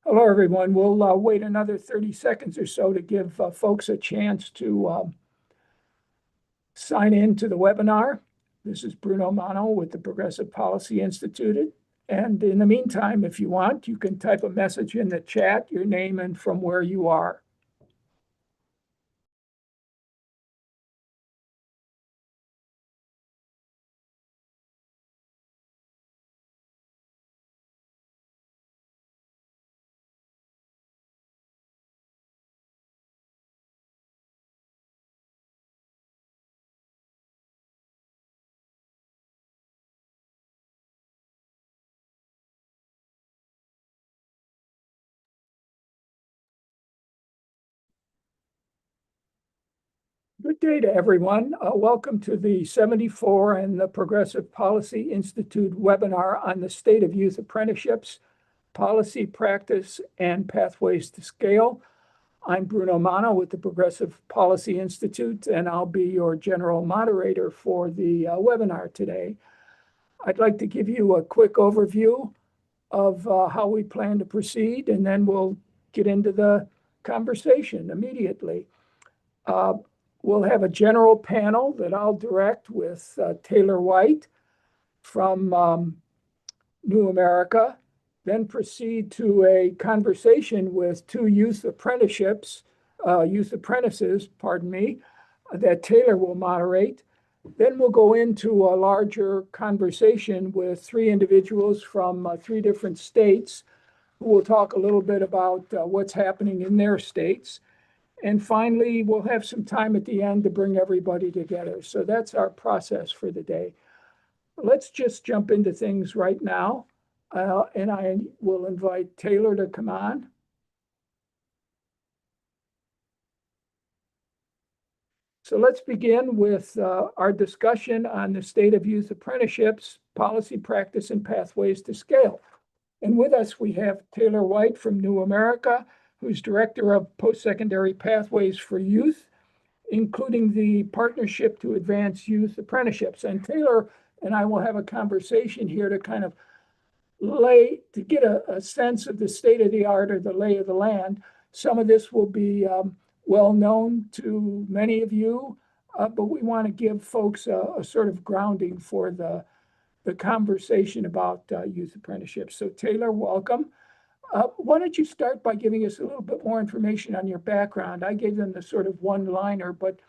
Hello, everyone. We'll wait another 30 seconds or so to give folks a chance to sign in to the webinar. This is Bruno Mano with the Progressive Policy Institute. And in the meantime, if you want, you can type a message in the chat, your name and from where you are. Good day to everyone. Welcome to the 74 and the Progressive Policy Institute webinar on the state of youth apprenticeships, policy, practice, and pathways to scale. I'm Bruno Mano with the Progressive Policy Institute, and I'll be your general moderator for the webinar today. I'd like to give you a quick overview of how we plan to proceed, and then we'll get into the conversation immediately. We'll have a general panel that I'll direct with Taylor White from New America, then proceed to a conversation with two youth apprentices, that Taylor will moderate. Then we'll go into a larger conversation with three individuals from three different states who will talk a little bit about what's happening in their states. And finally, we'll have some time at the end to bring everybody together. So that's our process for the day. Let's just jump into things right now. And I will invite Taylor to come on. So let's begin with our discussion on the state of youth apprenticeships, policy, practice, and pathways to scale. And with us, we have Taylor White from New America, who's Director of Post-Secondary Pathways for Youth, including the Partnership to Advance Youth Apprenticeships. And Taylor and I will have a conversation here to kind of get a sense of the state of the art or the lay of the land. Some of this will be well known to many of you, but we want to give folks a sort of grounding for the conversation about youth apprenticeships. So Taylor, welcome. Why don't you start by giving us a little bit more information on your background? I gave them the sort of one-liner, but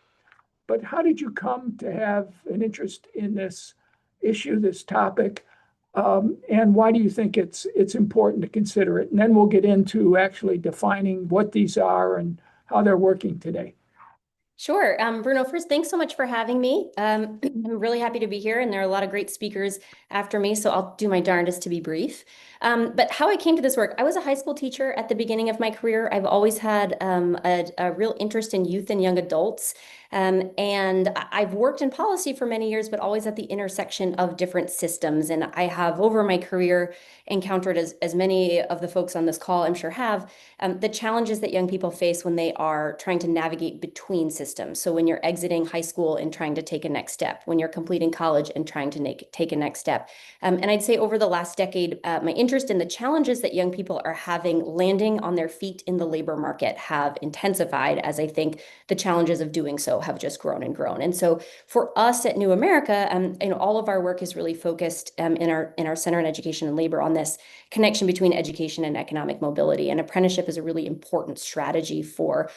how did you come to have an interest in this issue, this topic, and why do you think it's important to consider it? And then we'll get into actually defining what these are and how they're working today. Sure. Bruno, first, thanks so much for having me. I'm really happy to be here, and there are a lot of great speakers after me, so I'll do my darndest to be brief. But how I came to this work, I was a high school teacher at the beginning of my career. I've always had a real interest in youth and young adults. And I've worked in policy for many years, but always at the intersection of different systems. And I have, over my career, encountered, as many of the folks on this call I'm sure have, the challenges that young people face when they are trying to navigate between systems. So when you're exiting high school and trying to take a next step, when you're completing college and trying to take a next step. And I'd say over the last decade, my interest in the challenges that young people are having landing on their feet in the labor market have intensified, as I think the challenges of doing so have just grown and grown. And so for us at New America, all of our work is really focused in our Center on Education and Labor on this connection between education and economic mobility. And apprenticeship is a really important strategy for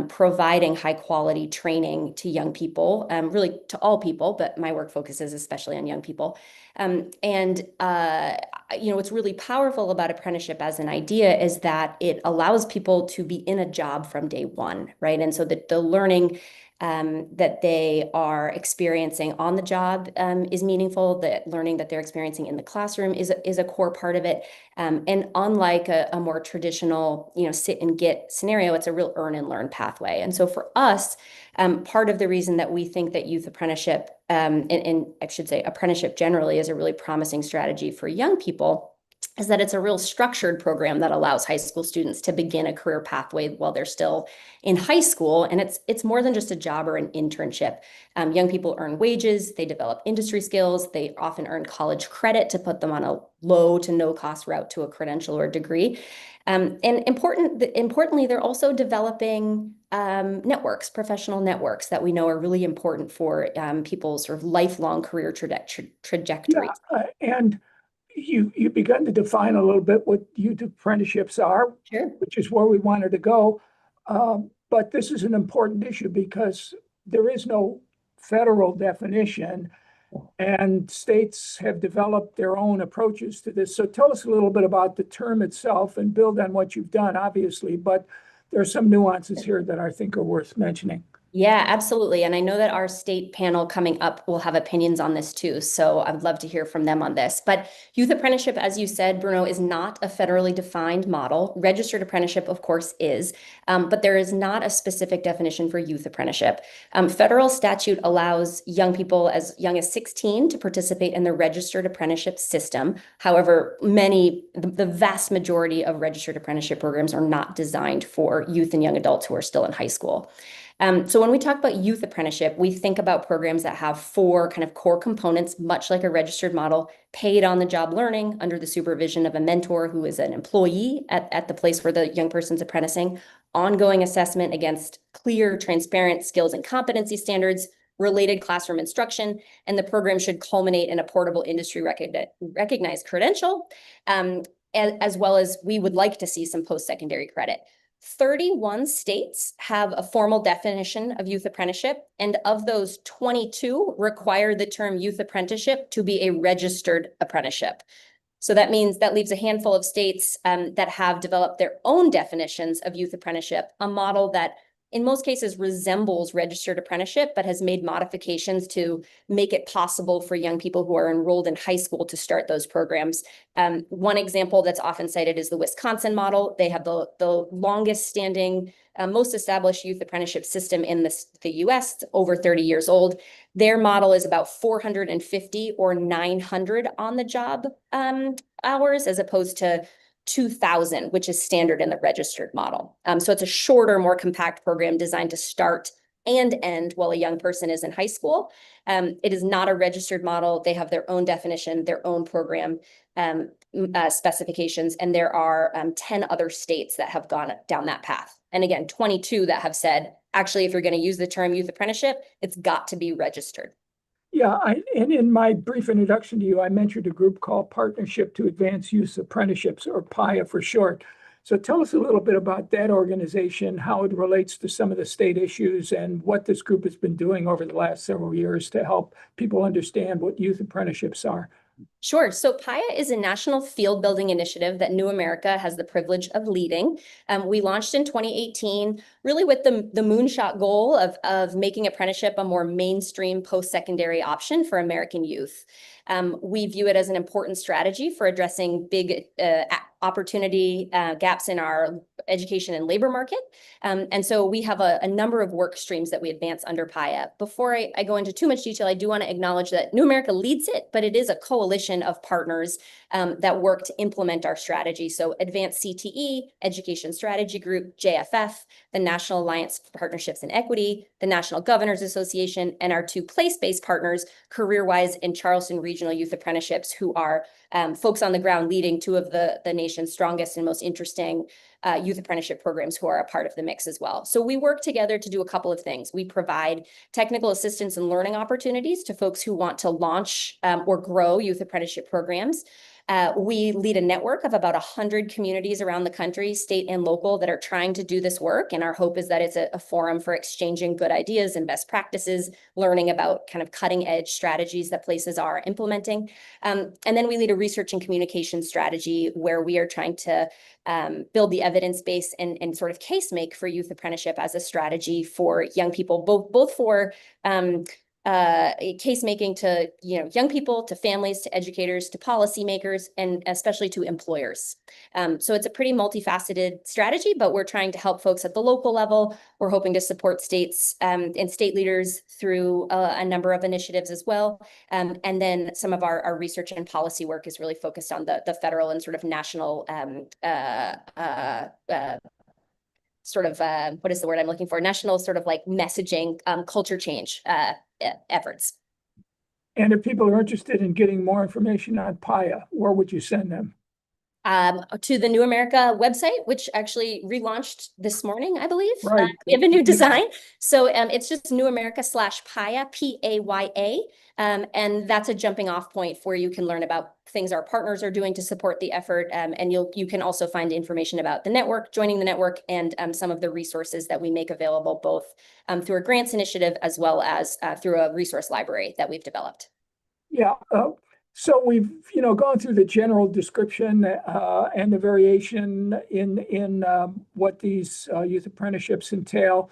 providing high quality training to young people, really to all people, but my work focuses especially on young people. What's really powerful about apprenticeship as an idea is that it allows people to be in a job from day one, right? And so the learning that they are experiencing on the job is meaningful. The learning that they're experiencing in the classroom is a core part of it. And unlike a more traditional, sit and get scenario, it's a real earn and learn pathway. And so for us, part of the reason that we think that youth apprenticeship, and I should say apprenticeship generally, is a really promising strategy for young people is that it's a real structured program that allows high school students to begin a career pathway while they're still in high school. And it's more than just a job or an internship. Young people earn wages, they develop industry skills, they often earn college credit to put them on a low to no cost route to a credential or degree. And importantly, they're also developing networks, professional networks that we know are really important for people's sort of lifelong career trajectory. And you begun to define a little bit what youth apprenticeships are, Sure. which is where we wanted to go. But this is an important issue because there is no federal definition, and states have developed their own approaches to this. So tell us a little bit about the term itself and build on what you've done, obviously, but there are some nuances here that I think are worth mentioning. Yeah, absolutely. And I know that our state panel coming up will have opinions on this too. So I would love to hear from them on this. But youth apprenticeship, as you said, Bruno, is not a federally defined model. Registered apprenticeship, of course, is, but there is not a specific definition for youth apprenticeship. Federal statute allows young people as young as 16 to participate in the registered apprenticeship system. However, the vast majority of registered apprenticeship programs are not designed for youth and young adults who are still in high school. So when we talk about youth apprenticeship, we think about programs that have four kind of core components, much like a registered model: paid on-the-job learning under the supervision of a mentor who is an employee at the place where the young person's apprenticing, ongoing assessment against clear, transparent skills and competency standards, related classroom instruction, and the program should culminate in a portable industry recognized credential, as well as we would like to see some post-secondary credit. 31 states have a formal definition of youth apprenticeship, and of those, 22 require the term youth apprenticeship to be a registered apprenticeship. So that means that leaves a handful of states that have developed their own definitions of youth apprenticeship, a model that in most cases resembles registered apprenticeship, but has made modifications to make it possible for young people who are enrolled in high school to start those programs. One example that's often cited is the Wisconsin model. They have the longest standing, most established youth apprenticeship system in the US, over 30 years old. Their model is about 450 or 900 on the job hours, as opposed to 2,000, which is standard in the registered model. So it's a shorter, more compact program designed to start and end while a young person is in high school. It is not a registered model. They have their own definition, their own program specifications, and there are 10 other states that have gone down that path. And again, 22 that have said, actually, if you're going to use the term youth apprenticeship, it's got to be registered. Yeah, and in my brief introduction to you, I mentioned a group called Partnership to Advance Youth Apprenticeships, or PIA for short. So tell us a little bit about that organization, how it relates to some of the state issues, and what this group has been doing over the last several years to help people understand what youth apprenticeships are. Sure. So PIA is a national field building initiative that New America has the privilege of leading. We launched in 2018, really with the moonshot goal of making apprenticeship a more mainstream post-secondary option for American youth. We view it as an important strategy for addressing big opportunity gaps in our education and labor market. And so we have a number of work streams that we advance under PIA. Before I go into too much detail, I do want to acknowledge that New America leads it, but it is a coalition of partners that work to implement our strategy. So Advanced CTE, Education Strategy Group, JFF, the National Alliance for Partnerships and Equity, the National Governors Association, and our two place-based partners, CareerWise and Charleston Regional Youth Apprenticeships, who are folks on the ground leading two of the nation's strongest and most interesting youth apprenticeship programs who are a part of the mix as well. So we work together to do a couple of things. We provide technical assistance and learning opportunities to folks who want to launch or grow youth apprenticeship programs. We lead a network of about 100 communities around the country, state and local, that are trying to do this work. And our hope is that it's a forum for exchanging good ideas and best practices, learning about kind of cutting edge strategies that places are implementing. And then we lead a research and communication strategy where we are trying to build the evidence base and sort of case make for youth apprenticeship as a strategy for young people, both for case making to young people, to families, to educators, to policymakers, and especially to employers. So it's a pretty multifaceted strategy, but we're trying to help folks at the local level. We're hoping to support states and state leaders through a number of initiatives as well. And then some of our research and policy work is really focused on the federal and sort of national sort of what is the word I'm looking for? National sort of like messaging, culture change efforts. And if people are interested in getting more information on PIA, where would you send them? To the New America website, which actually relaunched this morning, I believe. Right. We have a new design. So it's just newamerica/PIA, PAYA. And that's a jumping off point where you can learn about things our partners are doing to support the effort. And you can also find information about the network, joining the network, and some of the resources that we make available, both through a grants initiative as well as through a resource library that we've developed. Yeah. So we've, gone through the general description and the variation in what these youth apprenticeships entail.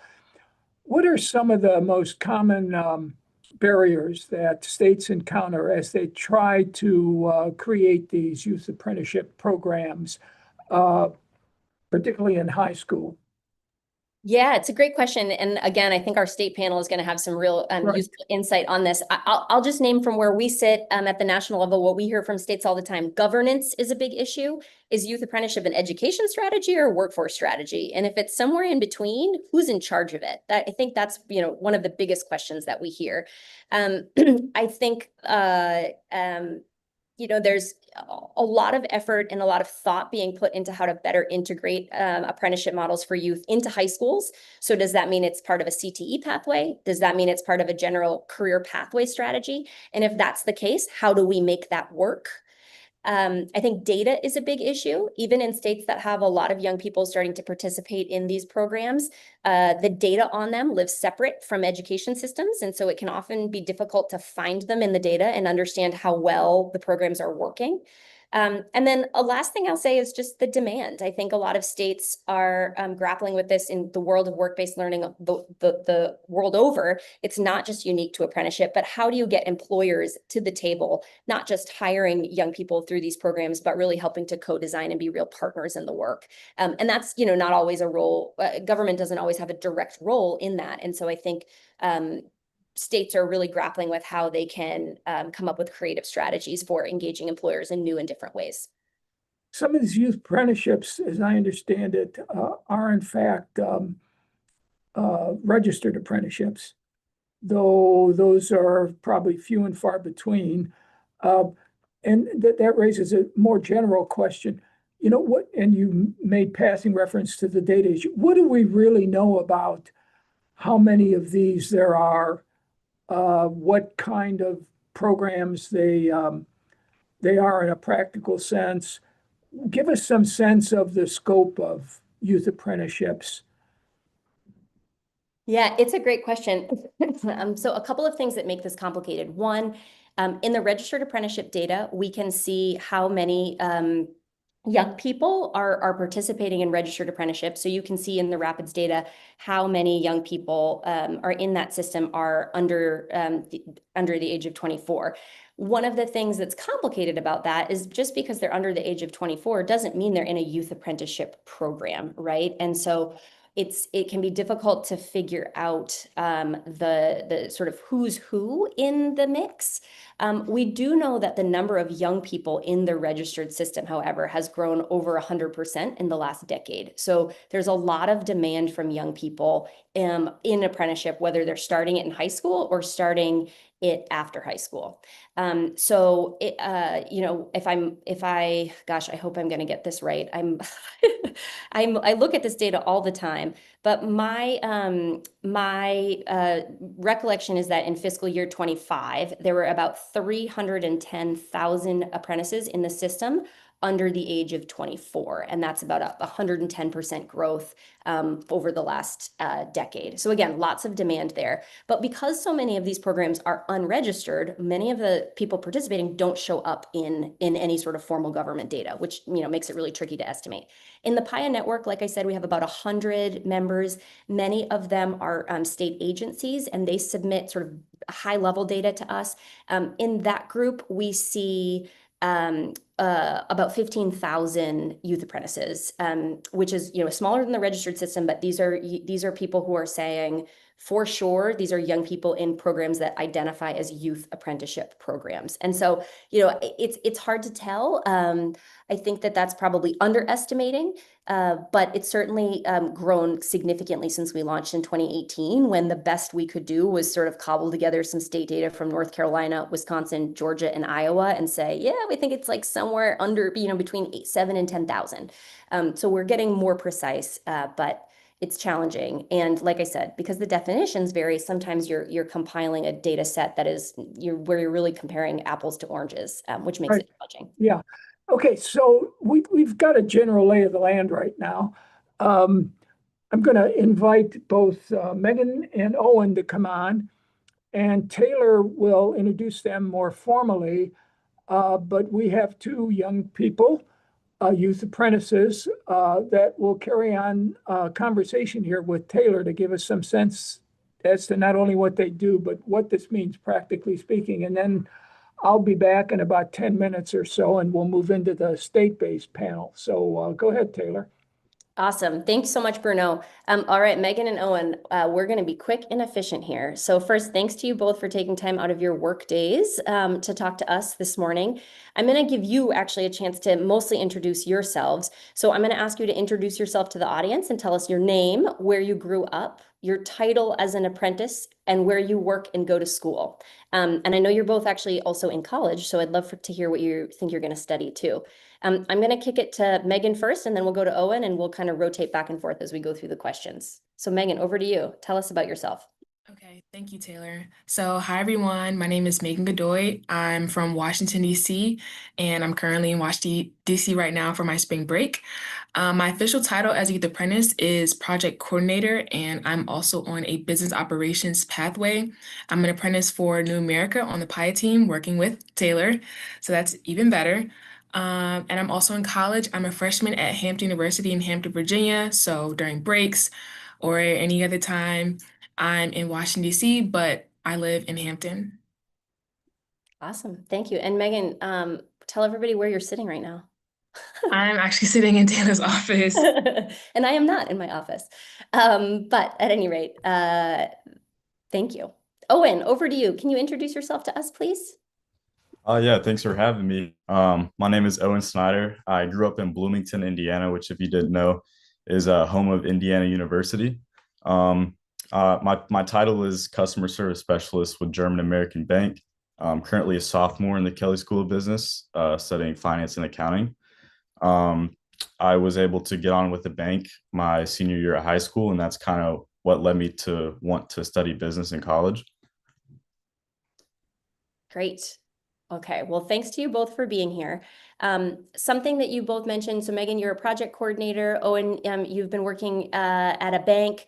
What are some of the most common barriers that states encounter as they try to create these youth apprenticeship programs, particularly in high school? Yeah, it's a great question. And again, I think our state panel is going to have some real Right. useful insight on this. I'll just name from where we sit at the national level, what we hear from states all the time. Governance is a big issue. Is youth apprenticeship an education strategy or a workforce strategy? And if it's somewhere in between, who's in charge of it? I think that's, one of the biggest questions that we hear. I think there's a lot of effort and a lot of thought being put into how to better integrate apprenticeship models for youth into high schools. So does that mean it's part of a CTE pathway? Does that mean it's part of a general career pathway strategy? And if that's the case, how do we make that work? I think data is a big issue, even in states that have a lot of young people starting to participate in these programs. The data on them lives separate from education systems, and so it can often be difficult to find them in the data and understand how well the programs are working. And then a last thing I'll say is just the demand. I think a lot of states are grappling with this in the world of work-based learning the world over. It's not just unique to apprenticeship, but how do you get employers to the table, not just hiring young people through these programs, but really helping to co-design and be real partners in the work. And that's, not always a role. Government doesn't always have a direct role in that. And so I think states are really grappling with how they can come up with creative strategies for engaging employers in new and different ways. Some of these youth apprenticeships, as I understand it, are in fact registered apprenticeships, though those are probably few and far between. And that raises a more general question. And you made passing reference to the data issue. What do we really know about how many of these there are? What kind of programs they are in a practical sense? Give us some sense of the scope of youth apprenticeships. Yeah, it's a great question. So a couple of things that make this complicated. One, in the registered apprenticeship data, we can see how many young people are participating in registered apprenticeship. So you can see in the Rapids data how many young people are in that system are under the age of 24. One of the things that's complicated about that is just because they're under the age of 24 doesn't mean they're in a youth apprenticeship program, right? And so it can be difficult to figure out the sort of who's who in the mix. We do know that the number of young people in the registered system, however, has grown over 100% in the last decade. So there's a lot of demand from young people in apprenticeship, whether they're starting it in high school or starting it after high school. So gosh, I hope I'm going to get this right. I look at this data all the time, but my recollection is that in fiscal year 25, there were about 310,000 apprentices in the system, under the age of 24. And that's about a 110% growth over the last decade. So again, lots of demand there. But because so many of these programs are unregistered, many of the people participating don't show up in any sort of formal government data, which makes it really tricky to estimate. In the PIA network, like I said, we have about 100 members. Many of them are state agencies, and they submit sort of high-level data to us. In that group, we see about 15,000 youth apprentices, which is smaller than the registered system, but these are people who are saying for sure these are young people in programs that identify as youth apprenticeship programs. And so it's hard to tell. I think that's probably underestimating, but it's certainly grown significantly since we launched in 2018, when the best we could do was sort of cobble together some state data from North Carolina, Wisconsin, Georgia, and Iowa and say, yeah, we think it's like somewhere under, between 7 and 10,000. So we're getting more precise, but it's challenging. And like I said, because the definitions vary, sometimes you're compiling a data set that is where you're really comparing apples to oranges, which makes it challenging. Yeah. Okay, so we've got a general lay of the land right now. I'm going to invite both Megan and Owen to come on, and Taylor will introduce them more formally. But we have two young people, youth apprentices, that will carry on a conversation here with Taylor to give us some sense as to not only what they do, but what this means practically speaking. And then I'll be back in about 10 minutes or so, and we'll move into the state-based panel. So go ahead, Taylor. Awesome. Thanks so much, Bruno. All right, Megan and Owen, we're going to be quick and efficient here. So first, thanks to you both for taking time out of your work days to talk to us this morning. I'm going to give you actually a chance to mostly introduce yourselves. So I'm going to ask you to introduce yourself to the audience and tell us your name, where you grew up, your title as an apprentice, and where you work and go to school. And I know you're both actually also in college, so I'd love to hear what you think you're going to study too. I'm going to kick it to Megan first, and then we'll go to Owen, and we'll kind of rotate back and forth as we go through the questions. So Megan, over to you. Tell us about yourself. Okay, thank you, Taylor. So, hi everyone. My name is Megan Godoy. I'm from Washington, D.C., and I'm currently in Washington, D.C. right now for my spring break. My official title as a youth apprentice is project coordinator, and I'm also on a business operations pathway. I'm an apprentice for New America on the PIA team, working with Taylor, so that's even better. And I'm also in college. I'm a freshman at Hampton University in Hampton, Virginia. So during breaks or any other time, I'm in Washington, D.C., but I live in Hampton. Awesome. Thank you. And Megan, tell everybody where you're sitting right now. I'm actually sitting in Taylor's office. And I am not in my office. But at any rate, thank you. Owen, over to you. Can you introduce yourself to us, please? Yeah, thanks for having me. My name is Owen Snyder. I grew up in Bloomington, Indiana, which, if you didn't know, is home of Indiana University. My title is Customer Service Specialist with German American Bank. I'm currently a sophomore in the Kelley School of Business, studying finance and accounting. I was able to get on with the bank my senior year at high school, and that's kind of what led me to want to study business in college. Great. Okay, well, thanks to you both for being here. Something that you both mentioned, so Megan, you're a project coordinator. Owen, you've been working at a bank.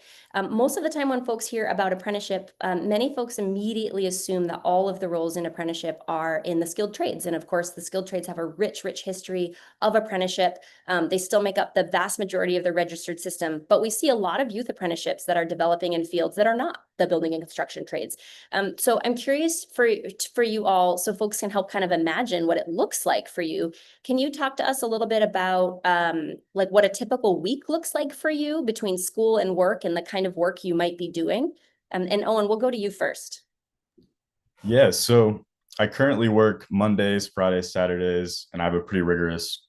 Most of the time when folks hear about apprenticeship, many folks immediately assume that all of the roles in apprenticeship are in the skilled trades. And of course, the skilled trades have a rich, rich history of apprenticeship. They still make up the vast majority of the registered system, but we see a lot of youth apprenticeships that are developing in fields that are not the building and construction trades. So I'm curious for you all, so folks can help kind of imagine what it looks like for you. Can you talk to us a little bit about like what a typical week looks like for you between school and work and the kind of work you might be doing? And Owen, we'll go to you first. Yeah, so I currently work Mondays, Fridays, Saturdays, and I have a pretty rigorous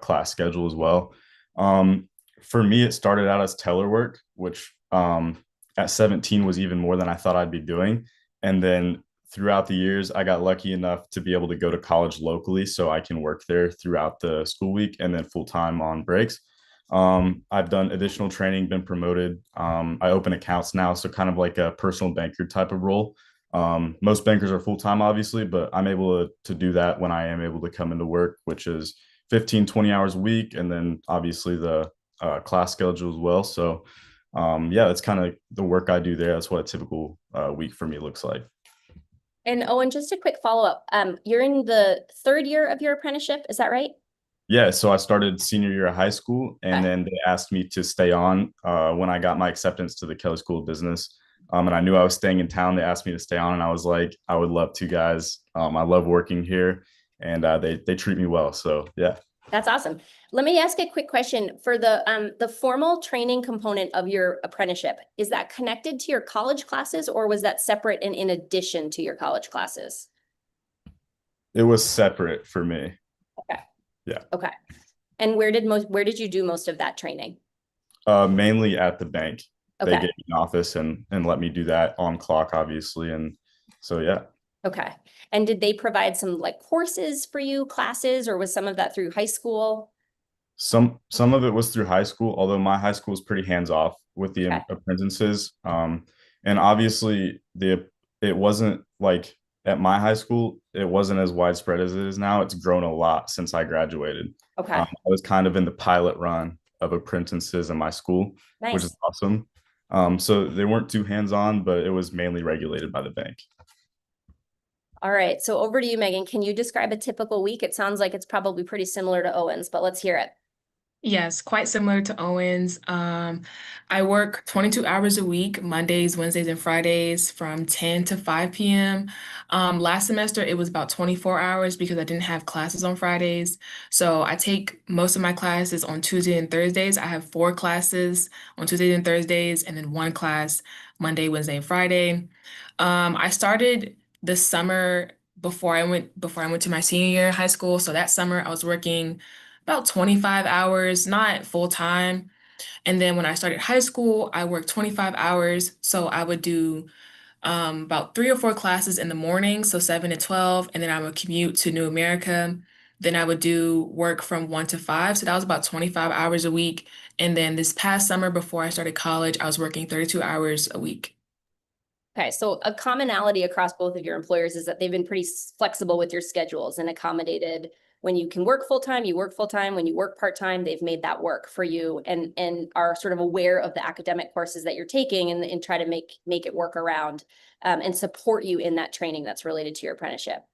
class schedule as well. For me, it started out as teller work, which at 17 was even more than I thought I'd be doing. And then throughout the years, I got lucky enough to be able to go to college locally so I can work there throughout the school week and then full time on breaks. I've done additional training, been promoted. I open accounts now, so kind of like a personal banker type of role. Most bankers are full time, obviously, but I'm able to do that when I am able to come into work, which is 15, 20 hours a week, and then obviously the class schedule as well. So yeah, that's kind of the work I do there. That's what a typical week for me looks like. And Owen, just a quick follow-up. You're in the third year of your apprenticeship, is that right? Yeah, so I started senior year of high school, and Okay. then they asked me to stay on when I got my acceptance to the Kelley School of Business. And I knew I was staying in town. They asked me to stay on, and I was like, I would love to, guys. I love working here, and they treat me well. So yeah. That's awesome. Let me ask a quick question. For the formal training component of your apprenticeship, is that connected to your college classes, or was that separate and in addition to your college classes? It was separate for me. Okay. Yeah. Okay. And where did you do most of that training? Mainly at the bank. They Okay. gave me an office and let me do that on clock, obviously. And so yeah. Okay. And did they provide some like courses for you, classes, or was some of that through high school? Some of it was through high school, although my high school is pretty hands off with the Okay. apprentices. And obviously it wasn't like at my high school, it wasn't as widespread as it is now. It's grown a lot since I graduated. Okay. I was kind of in the pilot run of apprentices in my school, which Nice. is awesome. So they weren't too hands on, but it was mainly regulated by the bank. All right. So over to you, Megan. Can you describe a typical week? It sounds like it's probably pretty similar to Owen's, but let's hear it. Yes, quite similar to Owen's. I work 22 hours a week, Mondays, Wednesdays, and Fridays from 10 to 5 p.m. Last semester, it was about 24 hours because I didn't have classes on Fridays. So I take most of my classes on Tuesday and Thursdays. I have 4 classes on Tuesdays and Thursdays, and then 1 class Monday, Wednesday, and Friday. I started this summer before I went to my senior year of high school. So that summer, I was working about 25 hours, not full time. And then when I started high school, I worked 25 hours. So I would do about 3 or 4 classes in the morning, so 7 to 12. And then I would commute to New America. Then I would do work from 1 to 5. So that was about 25 hours a week. And then this past summer, before I started college, I was working 32 hours a week. Okay, so a commonality across both of your employers is that they've been pretty flexible with your schedules and accommodated. When you can work full-time, you work full-time. When you work part-time, they've made that work for you and are sort of aware of the academic courses that you're taking and try to make it work around and support you in that training that's related to your apprenticeship.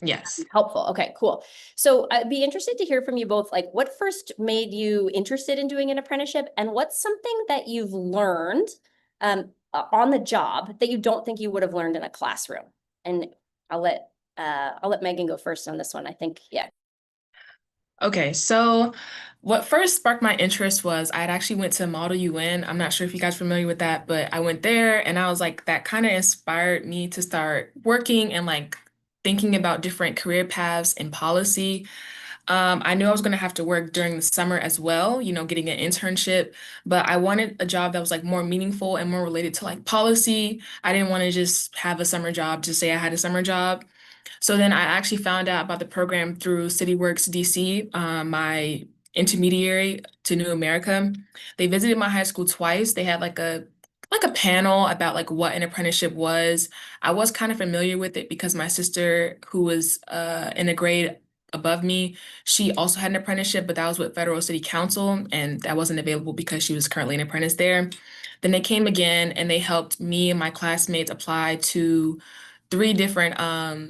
Yes. Helpful. Okay, cool. So I'd be interested to hear from you both, like what first made you interested in doing an apprenticeship and what's something that you've learned on the job that you don't think you would have learned in a classroom? And I'll let Megan go first on this one. I think, yeah. Okay, so what first sparked my interest was I had actually went to Model UN. I'm not sure if you guys are familiar with that, but I went there and I was like, that kind of inspired me to start working and like thinking about different career paths in policy. I knew I was going to have to work during the summer as well, getting an internship, but I wanted a job that was like more meaningful and more related to like policy. I didn't want to just have a summer job to say I had a summer job. So then I actually found out about the program through CityWorks DC, my intermediary to New America. They visited my high school twice. They had like a panel about like what an apprenticeship was. I was kind of familiar with it because my sister, who was in a grade above me, she also had an apprenticeship, but that was with Federal City Council, and that wasn't available because she was currently an apprentice there. Then they came again and they helped me and my classmates apply to 3 different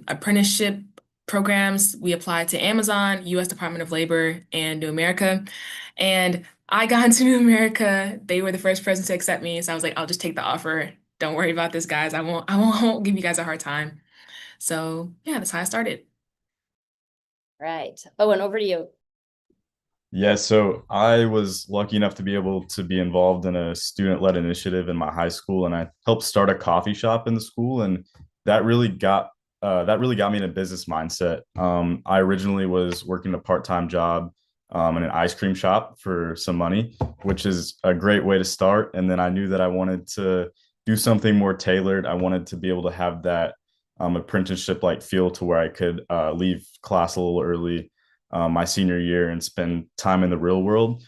apprenticeship programs. We applied to Amazon, U.S. Department of Labor, and New America. And I got into New America. They were the first person to accept me. So I was like, I'll just take the offer. Don't worry about this, guys. I won't give you guys a hard time. So yeah, that's how I started. Right. Owen, over to you. Yeah, so I was lucky enough to be able to be involved in a student-led initiative in my high school, and I helped start a coffee shop in the school, and that really got me in a business mindset. I originally was working a part-time job in an ice cream shop for some money, which is a great way to start. And then I knew that I wanted to do something more tailored. I wanted to be able to have that apprenticeship like feel to where I could leave class a little early my senior year and spend time in the real world.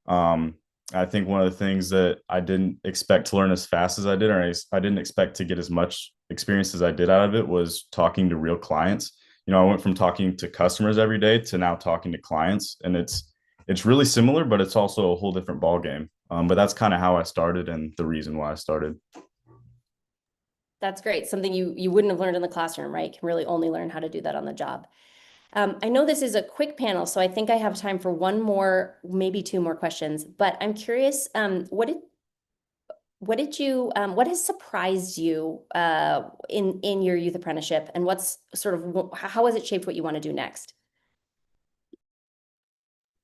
I think one of the things that I didn't expect to learn as fast as I did, or I didn't expect to get as much experience as I did out of it, was talking to real clients. I went from talking to customers every day to now talking to clients, and it's really similar, but it's also a whole different ball game. But that's kind of how I started and the reason why I started. That's great. Something you wouldn't have learned in the classroom, right? You can really only learn how to do that on the job. I know this is a quick panel, so I think I have time for one more, maybe two more questions, but I'm curious, what has surprised you in your youth apprenticeship, and what's sort of, how has it shaped what you want to do next?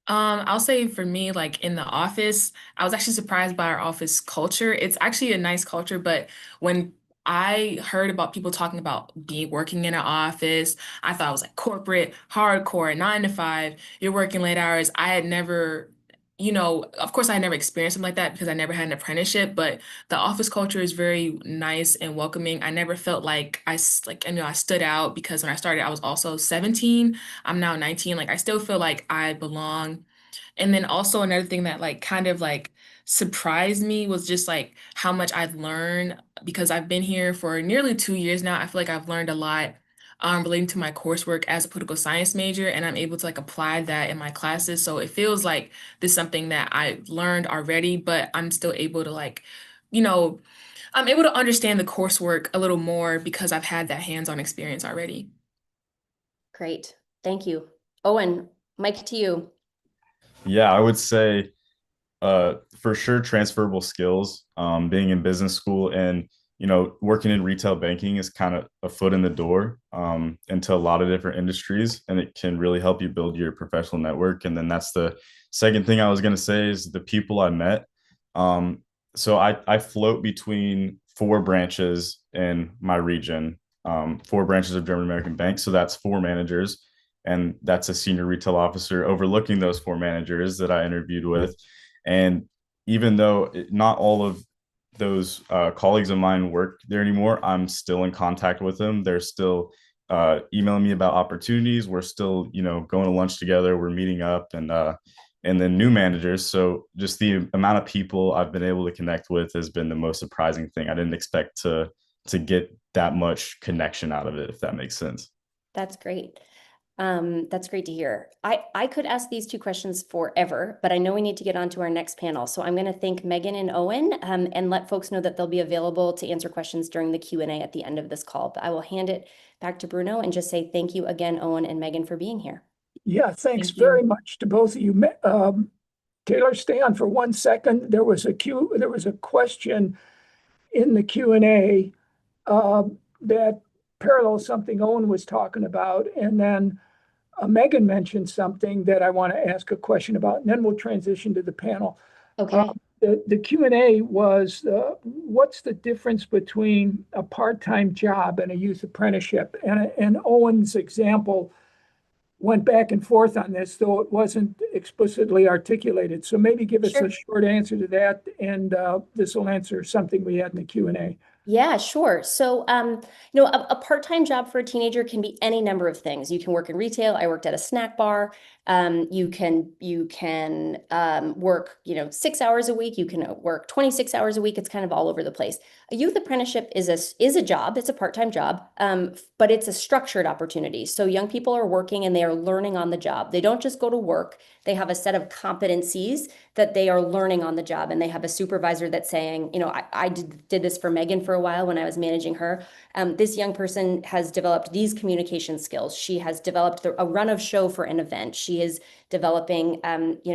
I'll say for me, like in the office, I was actually surprised by our office culture. It's actually a nice culture, but when I heard about people talking about working in an office, I thought it was like corporate, hardcore, 9 to 5. You're working late hours. I had never, of course, I had never experienced something like that because I never had an apprenticeship. But the office culture is very nice and welcoming. I never felt like I stood out because when I started, I was also 17. I'm now 19. Like I still feel like I belong. And then also another thing that like kind of like surprised me was just like how much I've learned because I've been here for nearly 2 years now. I feel like I've learned a lot relating to my coursework as a political science major, and I'm able to like apply that in my classes. So it feels like this is something that I learned already, but I'm still able to like, you know, I'm able to understand the coursework a little more because I've had that hands-on experience already. Great. Thank you. Owen, mic to you. Yeah, I would say for sure transferable skills. Being in business school and working in retail banking is kind of a foot in the door into a lot of different industries, and it can really help you build your professional network. And then that's the second thing I was going to say is the people I met. So I float between four branches in my region, four branches of German American Bank. So that's four managers, and that's a senior retail officer overlooking those four managers that I interviewed with. And even though not all of those colleagues of mine work there anymore, I'm still in contact with them. They're still emailing me about opportunities. We're still, going to lunch together. We're meeting up, and then new managers. So just the amount of people I've been able to connect with has been the most surprising thing. I didn't expect to get that much connection out of it, if that makes sense. That's great. That's great to hear. I could ask these two questions forever, but I know we need to get on to our next panel. So I'm going to thank Megan and Owen and let folks know that they'll be available to answer questions during the Q&A at the end of this call. But I will hand it back to Bruno and just say thank you again, Owen and Megan, for being here. Yeah, thanks Thank you. very much to both of you. Taylor, stay on for 1 second. There was a question in the Q&A that parallels something Owen was talking about, and then Megan mentioned something that I want to ask a question about, and then we'll transition to the panel. Okay. The Q&A was, what's the difference between a part-time job and a youth apprenticeship? And Owen's example went back and forth on this, though it wasn't explicitly articulated. So maybe give us Sure. a short answer to that, and this will answer something we had in the Q&A. Yeah, sure. So, a part-time job for a teenager can be any number of things. You can work in retail. I worked at a snack bar. You can work, 6 hours a week. You can work 26 hours a week. It's kind of all over the place. A youth apprenticeship is a job. It's a part-time job, but it's a structured opportunity. So young people are working and they are learning on the job. They don't just go to work. They have a set of competencies that they are learning on the job, and they have a supervisor that's saying, I did this for Megan for a while when I was managing her. This young person has developed these communication skills. She has developed a run of show for an event. She is developing,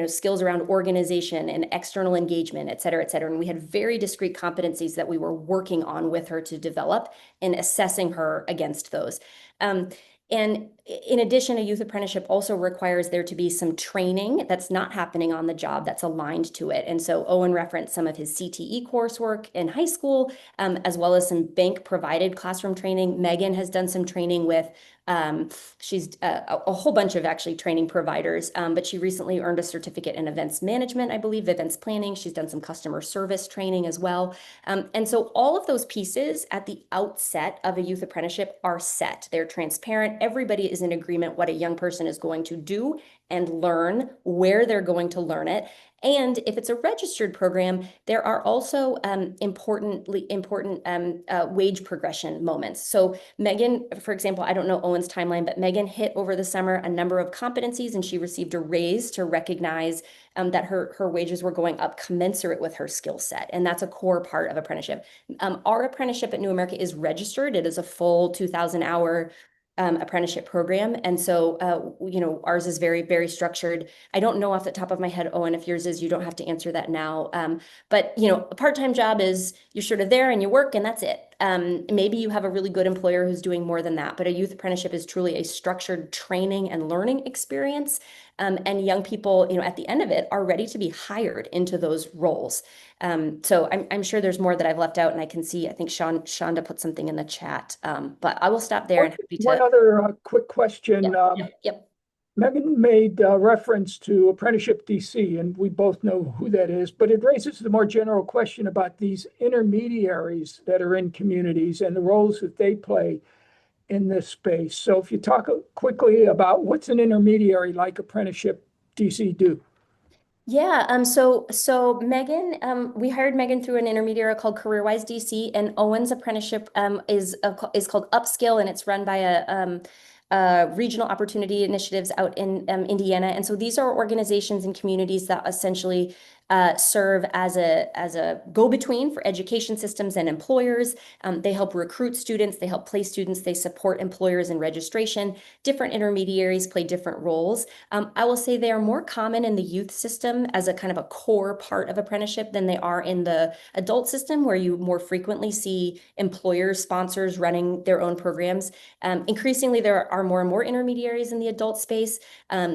skills around organization and external engagement, et cetera, et cetera. And we had very discrete competencies that we were working on with her to develop and assessing her against those. And in addition, a youth apprenticeship also requires there to be some training that's not happening on the job that's aligned to it. And so Owen referenced some of his CTE coursework in high school, as well as some bank provided classroom training. Megan has done some training with she's a whole bunch of actually training providers, but she recently earned a certificate in events management, I believe, events planning. She's done some customer service training as well. And so all of those pieces at the outset of a youth apprenticeship are set. They're transparent. Everybody is in agreement what a young person is going to do and learn, where they're going to learn it. And if it's a registered program, there are also important wage progression moments. So Megan, for example, I don't know Owen's timeline, but Megan hit over the summer a number of competencies and she received a raise to recognize that her wages were going up commensurate with her skill set. And that's a core part of apprenticeship. Our apprenticeship at New America is registered. It is a full 2,000-hour apprenticeship program. And so, ours is very, very structured. I don't know off the top of my head, Owen, if yours is, you don't have to answer that now. But, a part-time job is you're sort of there and you work and that's it. Maybe you have a really good employer who's doing more than that, but a youth apprenticeship is truly a structured training and learning experience. And young people, at the end of it are ready to be hired into those roles. So I'm sure there's more that I've left out and I can see, I think Shonda put something in the chat. But I will stop there and happy to. One other quick question. Yep. Megan made reference to Apprenticeship DC, and we both know who that is, but it raises the more general question about these intermediaries that are in communities and the roles that they play in this space. So if you talk quickly about what's an intermediary like Apprenticeship DC do? Yeah, so Megan, we hired Megan through an intermediary called CareerWise DC, and Owen's apprenticeship is called Upskill, and it's run by a regional opportunity initiatives out in Indiana. And so these are organizations and communities that essentially serve as a go-between for education systems and employers. They help recruit students, they help place students, they support employers in registration. Different intermediaries play different roles. I will say they are more common in the youth system as a kind of a core part of apprenticeship than they are in the adult system, where you more frequently see employers, sponsors running their own programs. Increasingly, there are more and more intermediaries in the adult space.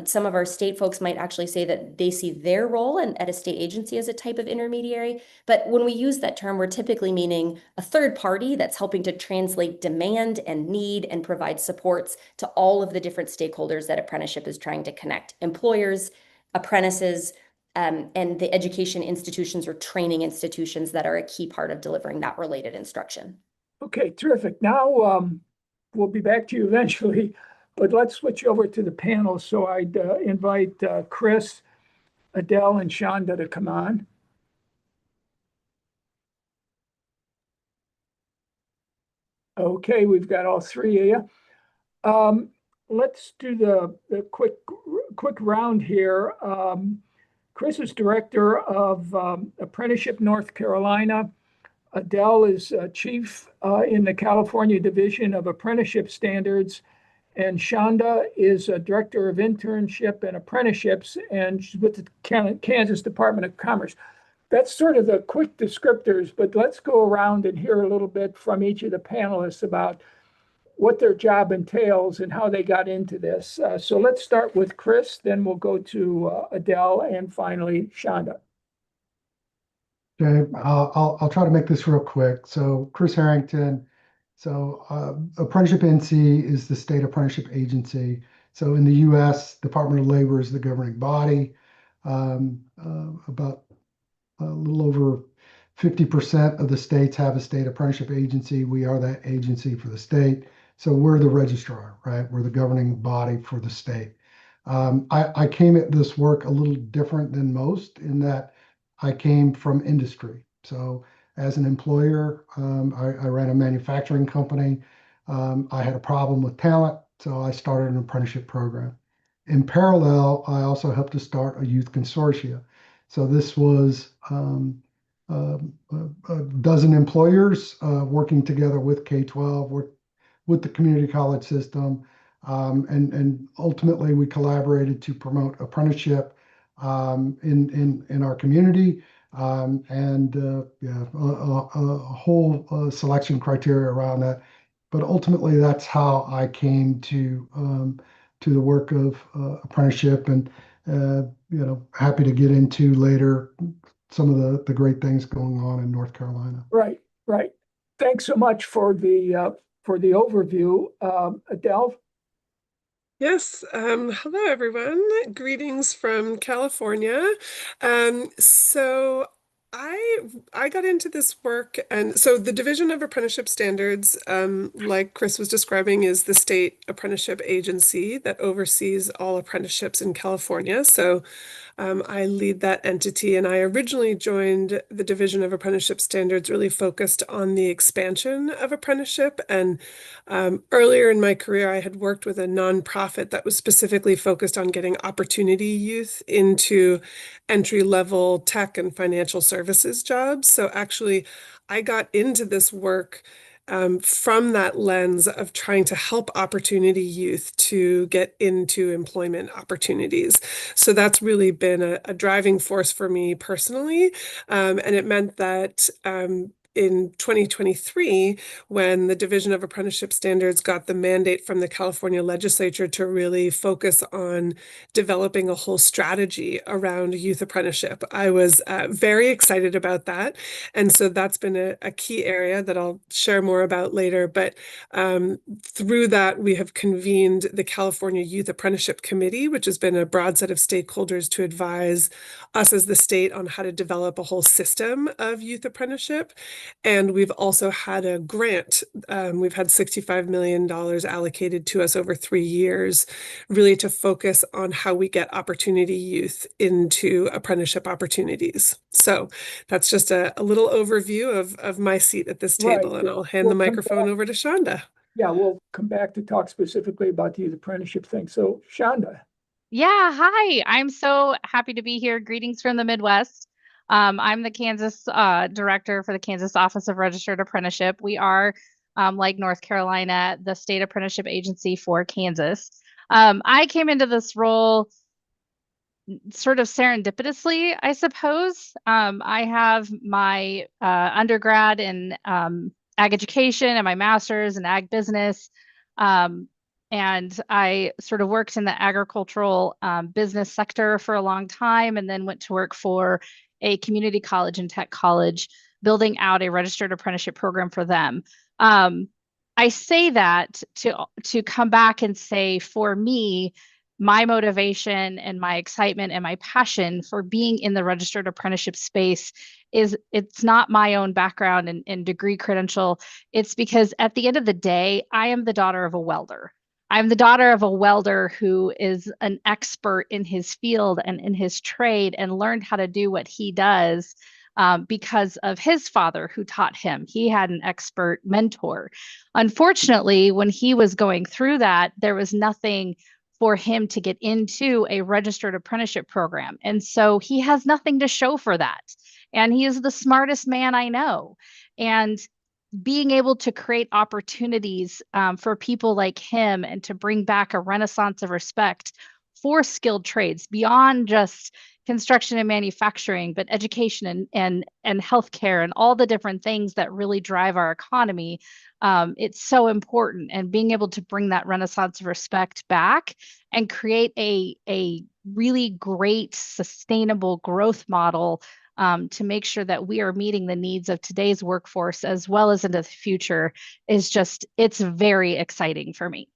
Some of our state folks might actually say that they see their role at a state agency as a type of intermediary. But when we use that term, we're typically meaning a third party that's helping to translate demand and need and provide supports to all of the different stakeholders that apprenticeship is trying to connect: employers, apprentices, and the education institutions or training institutions that are a key part of delivering that related instruction. Okay, terrific. Now we'll be back to you eventually, but let's switch over to the panel. So I'd invite Chris, Adele, and Shonda to come on. Okay, we've got all three of you. Let's do the quick round here. Chris is director of Apprenticeship North Carolina. Adele is chief in the California Division of Apprenticeship Standards. And Shonda is a director of internship and apprenticeships, and she's with the Kansas Department of Commerce. That's sort of the quick descriptors, but let's go around and hear a little bit from each of the panelists about what their job entails and how they got into this. So let's start with Chris, then we'll go to Adele, and finally Shonda. Okay, I'll try to make this real quick. So Chris Harrington. So Apprenticeship NC is the state apprenticeship agency. So in the U.S., Department of Labor is the governing body. About a little over 50% of the states have a state apprenticeship agency. We are that agency for the state. So we're the registrar, right? We're the governing body for the state. I came at this work a little different than most in that I came from industry. So as an employer, I ran a manufacturing company. I had a problem with talent, so I started an apprenticeship program. In parallel, I also helped to start a youth consortia. So this was a dozen employers working together with K-12, with the community college system, and ultimately we collaborated to promote apprenticeship in our community. A whole selection criteria around that. But ultimately, that's how I came to the work of apprenticeship, and happy to get into later some of the great things going on in North Carolina. Right. Thanks so much for the overview, Adele. Yes. Hello, everyone. Greetings from California. So I got into this work, and so the Division of Apprenticeship Standards, like Chris was describing, is the state apprenticeship agency that oversees all apprenticeships in California. So I lead that entity, and I originally joined the Division of Apprenticeship Standards, really focused on the expansion of apprenticeship. And earlier in my career, I had worked with a nonprofit that was specifically focused on getting opportunity youth into entry-level tech and financial services jobs. So actually, I got into this work from that lens of trying to help opportunity youth to get into employment opportunities. So that's really been a driving force for me personally. And it meant that in 2023, when the Division of Apprenticeship Standards got the mandate from the California legislature to really focus on developing a whole strategy around youth apprenticeship, I was very excited about that. And so that's been a key area that I'll share more about later. But through that, we have convened the California Youth Apprenticeship Committee, which has been a broad set of stakeholders to advise us as the state on how to develop a whole system of youth apprenticeship. And we've also had a grant. We've had $65 million allocated to us over 3 years, really to focus on how we get opportunity youth into apprenticeship opportunities. So that's just a little overview of my seat at this table, Right. and I'll hand the We'll come microphone back. over to Shonda. Yeah, we'll come back to talk specifically about the youth apprenticeship thing. So Shonda. Yeah, hi. I'm so happy to be here. Greetings from the Midwest. I'm the Kansas director for the Kansas Office of Registered Apprenticeship. We are, like North Carolina, the state apprenticeship agency for Kansas. I came into this role sort of serendipitously, I suppose. I have my undergrad in ag education and my master's in ag business. And I sort of worked in the agricultural business sector for a long time, and then went to work for a community college and tech college, building out a registered apprenticeship program for them. I say that to come back and say, for me, my motivation and my excitement and my passion for being in the registered apprenticeship space is, it's not my own background and degree credential. It's because at the end of the day, I am the daughter of a welder. I'm the daughter of a welder who is an expert in his field and in his trade, and learned how to do what he does because of his father who taught him. He had an expert mentor. Unfortunately, when he was going through that, there was nothing for him to get into a registered apprenticeship program. And so he has nothing to show for that. And he is the smartest man I know. And being able to create opportunities for people like him, and to bring back a renaissance of respect for skilled trades beyond just construction and manufacturing, but education and healthcare and all the different things that really drive our economy. It's so important, and being able to bring that renaissance of respect back and create a really great sustainable growth model to make sure that we are meeting the needs of today's workforce as well as into the future is just, it's very exciting for me.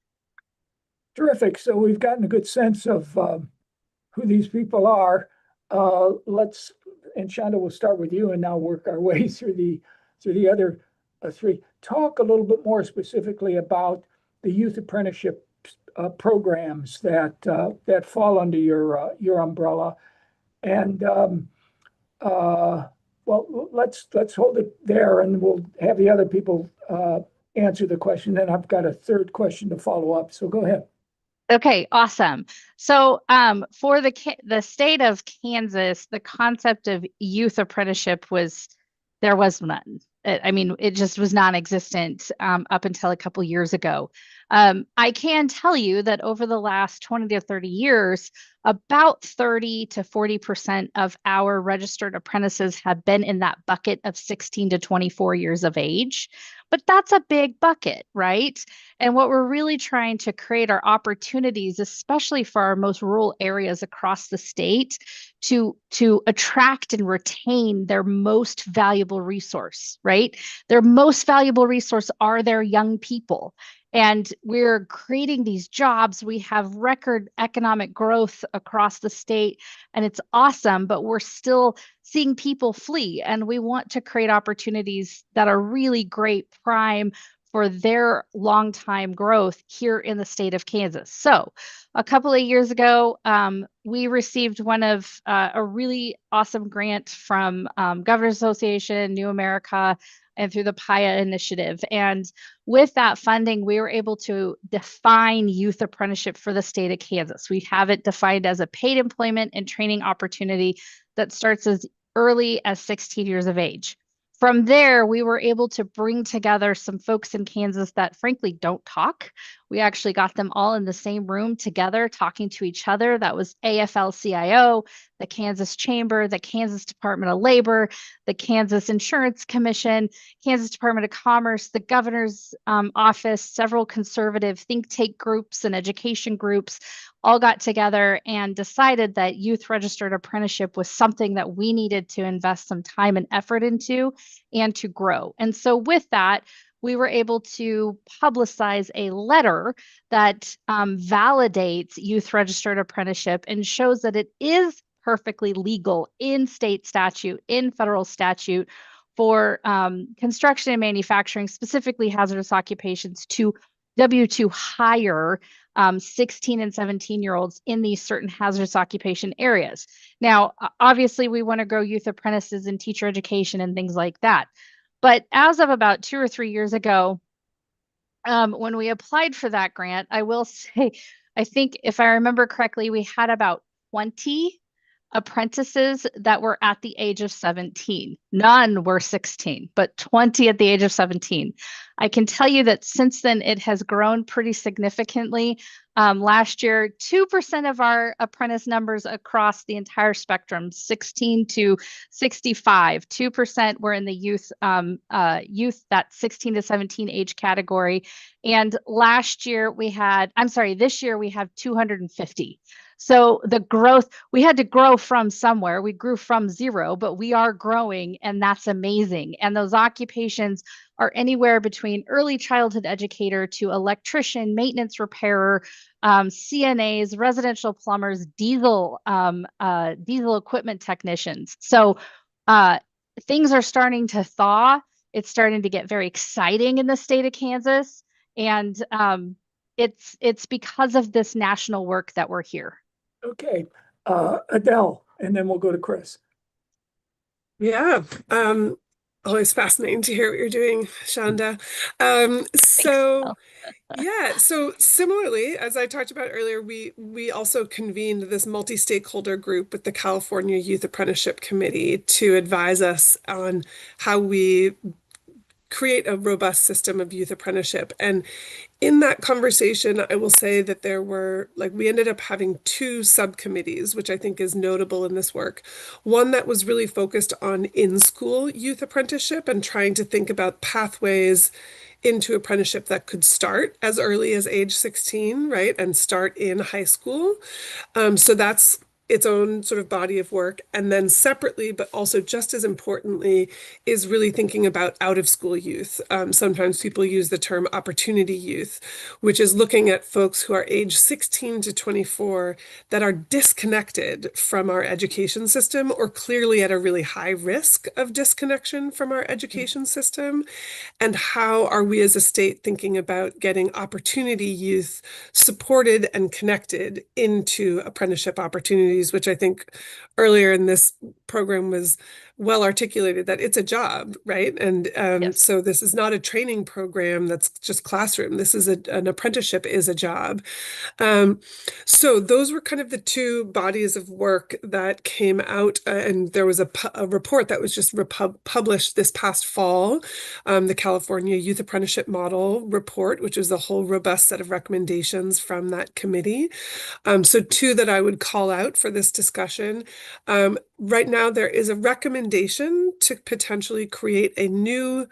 Terrific. So we've gotten a good sense of who these people are. And Shonda, we'll start with you and now work our way through the other three. Talk a little bit more specifically about the youth apprenticeship programs that fall under your umbrella. And well, let's hold it there, and we'll have the other people answer the question. Then I've got a third question to follow up. So go ahead. Okay, awesome. So for the state of Kansas, the concept of youth apprenticeship there was none. I mean, it just was non-existent up until a couple years ago. I can tell you that over the last 20 to 30 years, about 30 to 40% of our registered apprentices have been in that bucket of 16 to 24 years of age. But that's a big bucket, right? And what we're really trying to create are opportunities, especially for our most rural areas across the state, to attract and retain their most valuable resource, right? Their most valuable resource are their young people. And we're creating these jobs. We have record economic growth across the state, and it's awesome, but we're still seeing people flee. And we want to create opportunities that are really great prime for their long-time growth here in the state of Kansas. So a couple of years ago, we received one of a really awesome grant from Governors Association, New America, and through the PIA initiative. And with that funding, we were able to define youth apprenticeship for the state of Kansas. We have it defined as a paid employment and training opportunity that starts as early as 16 years of age. From there, we were able to bring together some folks in Kansas that frankly don't talk. We actually got them all in the same room together talking to each other. That was AFL-CIO, the Kansas Chamber, the Kansas Department of Labor, the Kansas Insurance Commission, Kansas Department of Commerce, the governor's office, several conservative think tank groups and education groups all got together and decided that youth registered apprenticeship was something that we needed to invest some time and effort into and to grow. And so with that, we were able to publicize a letter that validates youth registered apprenticeship and shows that it is perfectly legal in state statute, in federal statute for construction and manufacturing, specifically hazardous occupations, to W-2 hire 16 and 17-year-olds in these certain hazardous occupation areas. Now, obviously, we want to grow youth apprentices in teacher education and things like that. But as of about 2 or 3 years ago, when we applied for that grant, I will say, I think if I remember correctly, we had about 20 apprentices that were at the age of 17. None were 16, but 20 at the age of 17. I can tell you that since then, it has grown pretty significantly. Last year, 2% of our apprentice numbers across the entire spectrum, 16 to 65, 2% were in the youth, that 16 to 17 age category. And this year we have 250. So the growth, we had to grow from somewhere. We grew from zero, but we are growing, and that's amazing. And those occupations are anywhere between early childhood educator to electrician, maintenance repairer, CNAs, residential plumbers, diesel equipment technicians. So things are starting to thaw. It's starting to get very exciting in the state of Kansas. And it's because of this national work that we're here. Okay, Adele, and then we'll go to Chris. Yeah, always fascinating to hear what you're doing, Shonda. So similarly, as I talked about earlier, we also convened this multi-stakeholder group with the California Youth Apprenticeship Committee to advise us on how we create a robust system of youth apprenticeship. And in that conversation, I will say that we ended up having 2 subcommittees, which I think is notable in this work. One that was really focused on in-school youth apprenticeship and trying to think about pathways into apprenticeship that could start as early as age 16, right? And start in high school. So that's its own sort of body of work. And then separately, but also just as importantly, is really thinking about out-of-school youth. Sometimes people use the term opportunity youth, which is looking at folks who are age 16 to 24 that are disconnected from our education system or clearly at a really high risk of disconnection from our education system. And how are we as a state thinking about getting opportunity youth supported and connected into apprenticeship opportunities, which I think earlier in this program was well articulated that it's a job, right? And Yes. so this is not a training program that's just classroom. This is an apprenticeship is a job. So those were kind of the 2 bodies of work that came out, and there was a report that was just published this past fall, the California Youth Apprenticeship Model report, which was a whole robust set of recommendations from that committee. So 2 that I would call out for this discussion. Right now, there is a recommendation to potentially create a new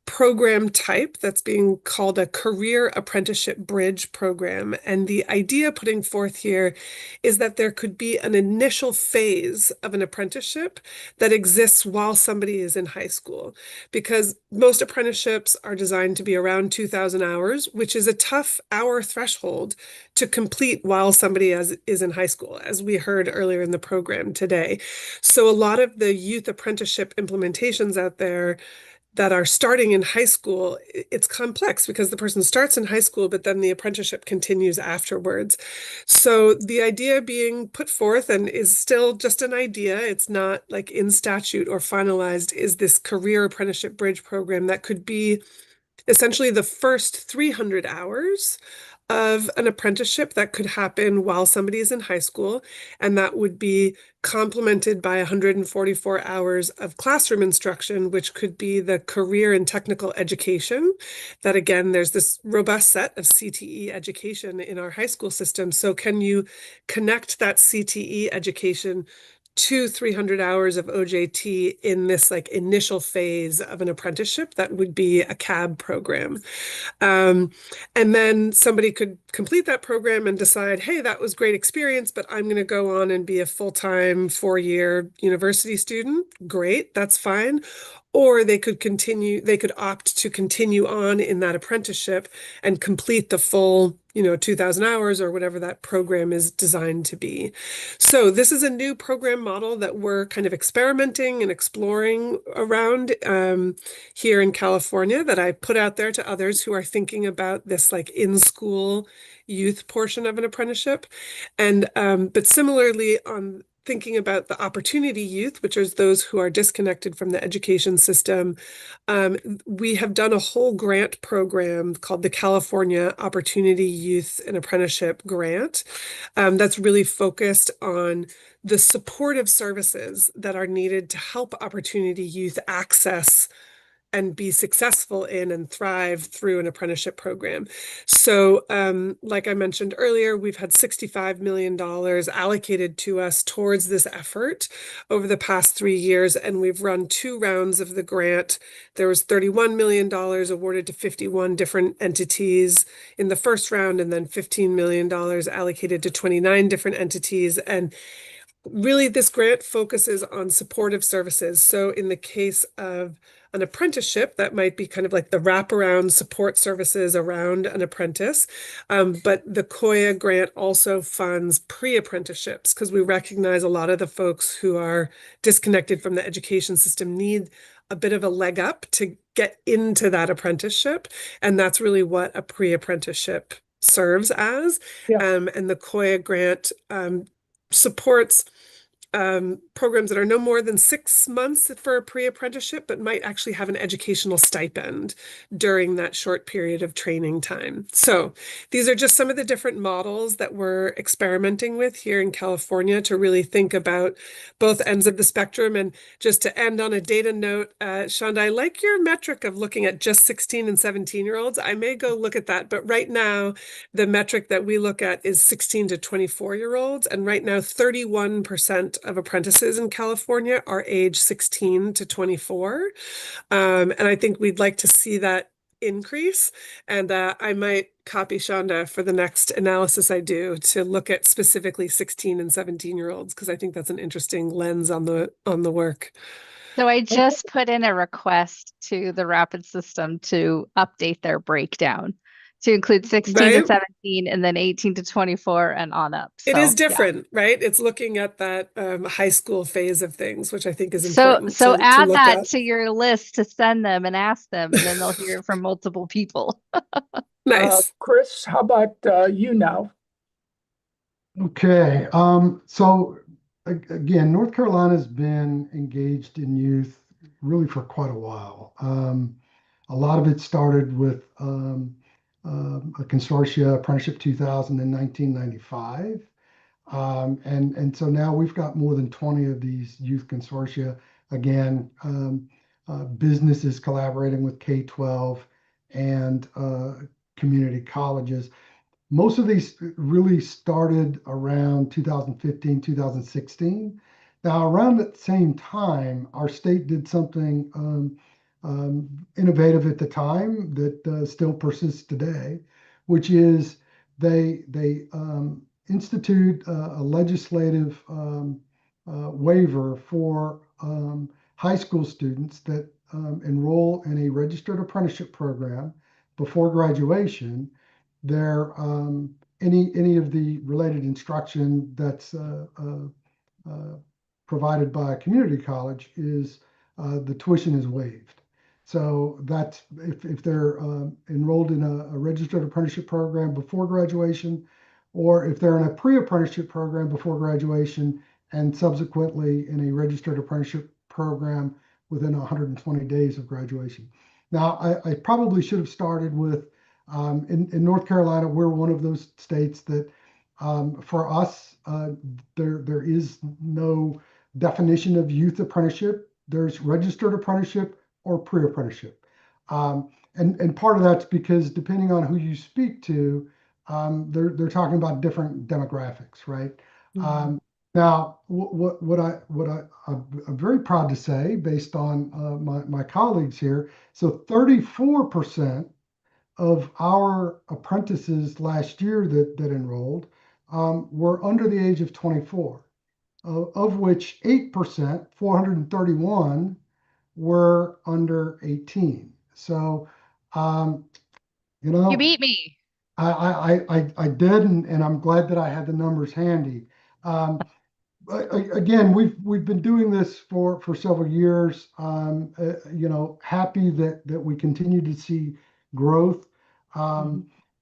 program type that's being called a career apprenticeship bridge program. And the idea putting forth here is that there could be an initial phase of an apprenticeship that exists while somebody is in high school, because most apprenticeships are designed to be around 2,000 hours, which is a tough hour threshold to complete while somebody is in high school, as we heard earlier in the program today. So a lot of the youth apprenticeship implementations out there that are starting in high school, it's complex because the person starts in high school, but then the apprenticeship continues afterwards. So the idea being put forth, and is still just an idea, it's not like in statute or finalized, is this career apprenticeship bridge program that could be essentially the first 300 hours of an apprenticeship that could happen while somebody is in high school, and that would be complemented by 144 hours of classroom instruction, which could be the career and technical education. That again, there's this robust set of CTE education in our high school system. So can you connect that CTE education to 300 hours of OJT in this like initial phase of an apprenticeship that would be a CAB program? And then somebody could complete that program and decide, hey, that was great experience, but I'm going to go on and be a full-time 4-year university student. Great, that's fine. Or they could opt to continue on in that apprenticeship and complete the full, 2,000 hours or whatever that program is designed to be. So this is a new program model that we're kind of experimenting and exploring around here in California, that I put out there to others who are thinking about this like in-school youth portion of an apprenticeship. And but similarly, on thinking about the opportunity youth, which is those who are disconnected from the education system, we have done a whole grant program called the California Opportunity Youth and Apprenticeship Grant, that's really focused on the supportive services that are needed to help opportunity youth access and be successful in and thrive through an apprenticeship program. So, like I mentioned earlier, we've had $65 million allocated to us towards this effort over the past 3 years, and we've run 2 rounds of the grant. There was $31 million awarded to 51 different entities in the first round, and then $15 million allocated to 29 different entities. And really, this grant focuses on supportive services. So in the case of an apprenticeship, that might be kind of like the wraparound support services around an apprentice. But the COIA grant also funds pre-apprenticeships, because we recognize a lot of the folks who are disconnected from the education system need a bit of a leg up to get into that apprenticeship. And that's really what a pre-apprenticeship serves as. Yeah. And the COIA grant supports programs that are no more than 6 months for a pre-apprenticeship, but might actually have an educational stipend during that short period of training time. So these are just some of the different models that we're experimenting with here in California to really think about both ends of the spectrum. And just to end on a data note, Shonda, I like your metric of looking at just 16 and 17-year-olds. I may go look at that, but right now the metric that we look at is 16 to 24-year-olds. And right now, 31% of apprentices in California are age 16 to 24. And I think we'd like to see that increase. And I might copy Shonda for the next analysis I do to look at specifically 16 and 17-year-olds, because I think that's an interesting lens on the work. So I just put in a request to the Rapid system to update their breakdown to include 16 to Right? 17 and then 18 to 24 and on up. It So, is yeah. different, right? It's looking at that high school phase of things, which I think is So, important so to add look that at. to your list to send them and ask them, and then they'll hear from multiple people. Nice. Chris, how about you now? Okay, so again, North Carolina's been engaged in youth really for quite a while. A lot of it started with a consortia, Apprenticeship 2000 in 1995. And so now we've got more than 20 of these youth consortia. Again, businesses collaborating with K-12 and community colleges. Most of these really started around 2015, 2016. Now, around that same time, our state did something innovative at the time that still persists today, which is they institute a legislative waiver for high school students that enroll in a registered apprenticeship program before graduation. Their any of the related instruction that's provided by a community college is the tuition is waived. So that's if they're enrolled in a registered apprenticeship program before graduation, or if they're in a pre-apprenticeship program before graduation and subsequently in a registered apprenticeship program within 120 days of graduation. Now, I probably should have started with, in North Carolina, we're one of those states that for us, there is no definition of youth apprenticeship. There's registered apprenticeship or pre-apprenticeship. And part of that's because depending on who you speak to, they're talking about different demographics, right? Mhm. Now, I'm very proud to say, based on my colleagues here, so 34% of our apprentices last year that enrolled were under the age of 24, of which 8%, 431, were under 18. So, you You know, beat me. I did, and I'm glad that I had the numbers handy. Again, we've been doing this for several years. You know, happy that we continue to see growth.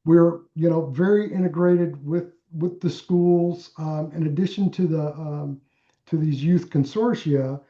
We're very integrated with the schools. In addition to to these youth consortia,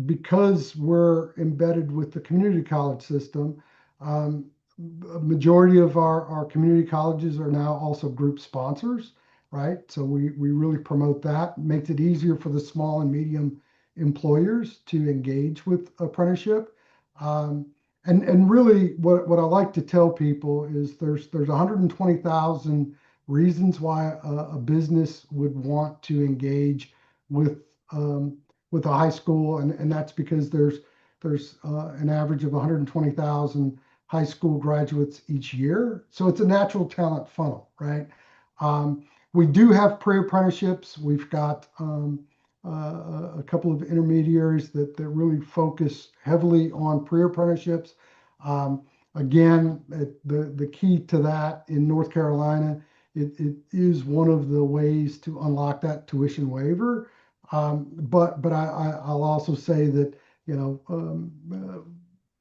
because we're embedded with the community college system. A majority of our community colleges are now also group sponsors, right? So we really promote that. Makes it easier for the small and medium employers to engage with apprenticeship. And really what I like to tell people is there's 120,000 reasons why a business would want to engage with a high school, and that's because there's an average of 120,000 high school graduates each year. So it's a natural talent funnel, right? We do have pre-apprenticeships. We've got a couple of intermediaries that really focus heavily on pre-apprenticeships. Again, the key to that in North Carolina, it is one of the ways to unlock that tuition waiver. But I'll also say that,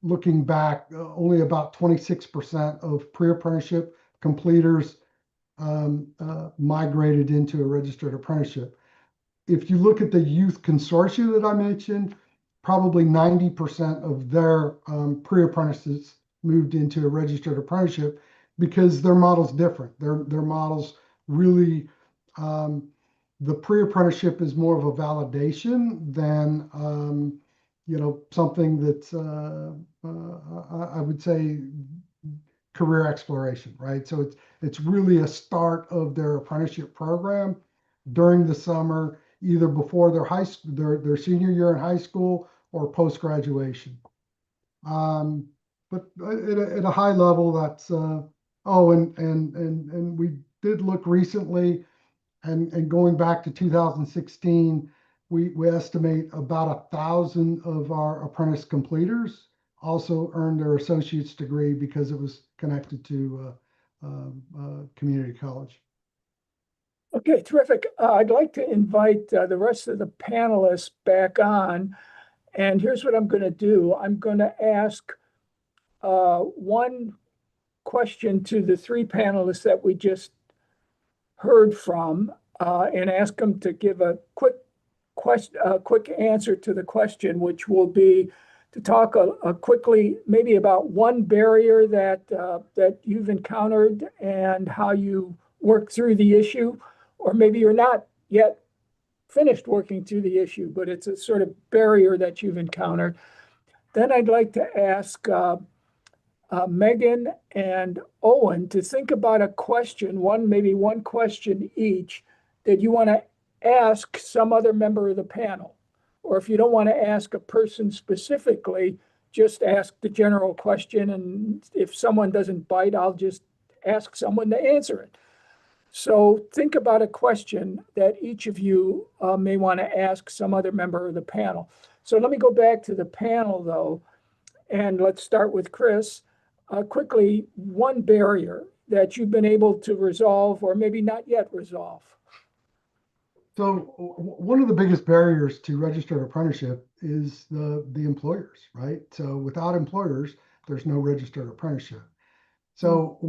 looking back, only about 26% of pre-apprenticeship completers migrated into a registered apprenticeship. If you look at the youth consortia that I mentioned, probably 90% of their pre-apprentices moved into a registered apprenticeship because their model's different. Their model's really, the pre-apprenticeship is more of a validation than something that's I would say career exploration, right? So it's really a start of their apprenticeship program during the summer, either before their senior year in high school or post graduation. But at a high level, that's and we did look recently, and going back to 2016, we estimate about 1,000 of our apprentice completers also earned their associate's degree because it was connected to community college. Okay, terrific. I'd like to invite the rest of the panelists back on. And here's what I'm going to do. I'm going to ask one question to the three panelists that we just heard from and ask them to give a quick answer to the question, which will be to talk quickly maybe about one barrier that you've encountered and how you work through the issue, or maybe you're not yet finished working through the issue, but it's a sort of barrier that you've encountered. Then I'd like to ask Megan and Owen to think about a question, maybe one question each, that you want to ask some other member of the panel. Or if you don't want to ask a person specifically, just ask the general question. And if someone doesn't bite, I'll just ask someone to answer it. So think about a question that each of you may want to ask some other member of the panel. So let me go back to the panel, though, and let's start with Chris. Quickly, one barrier that you've been able to resolve or maybe not yet resolve. So one of the biggest barriers to registered apprenticeship is the employers, right? So without employers, there's no registered apprenticeship. So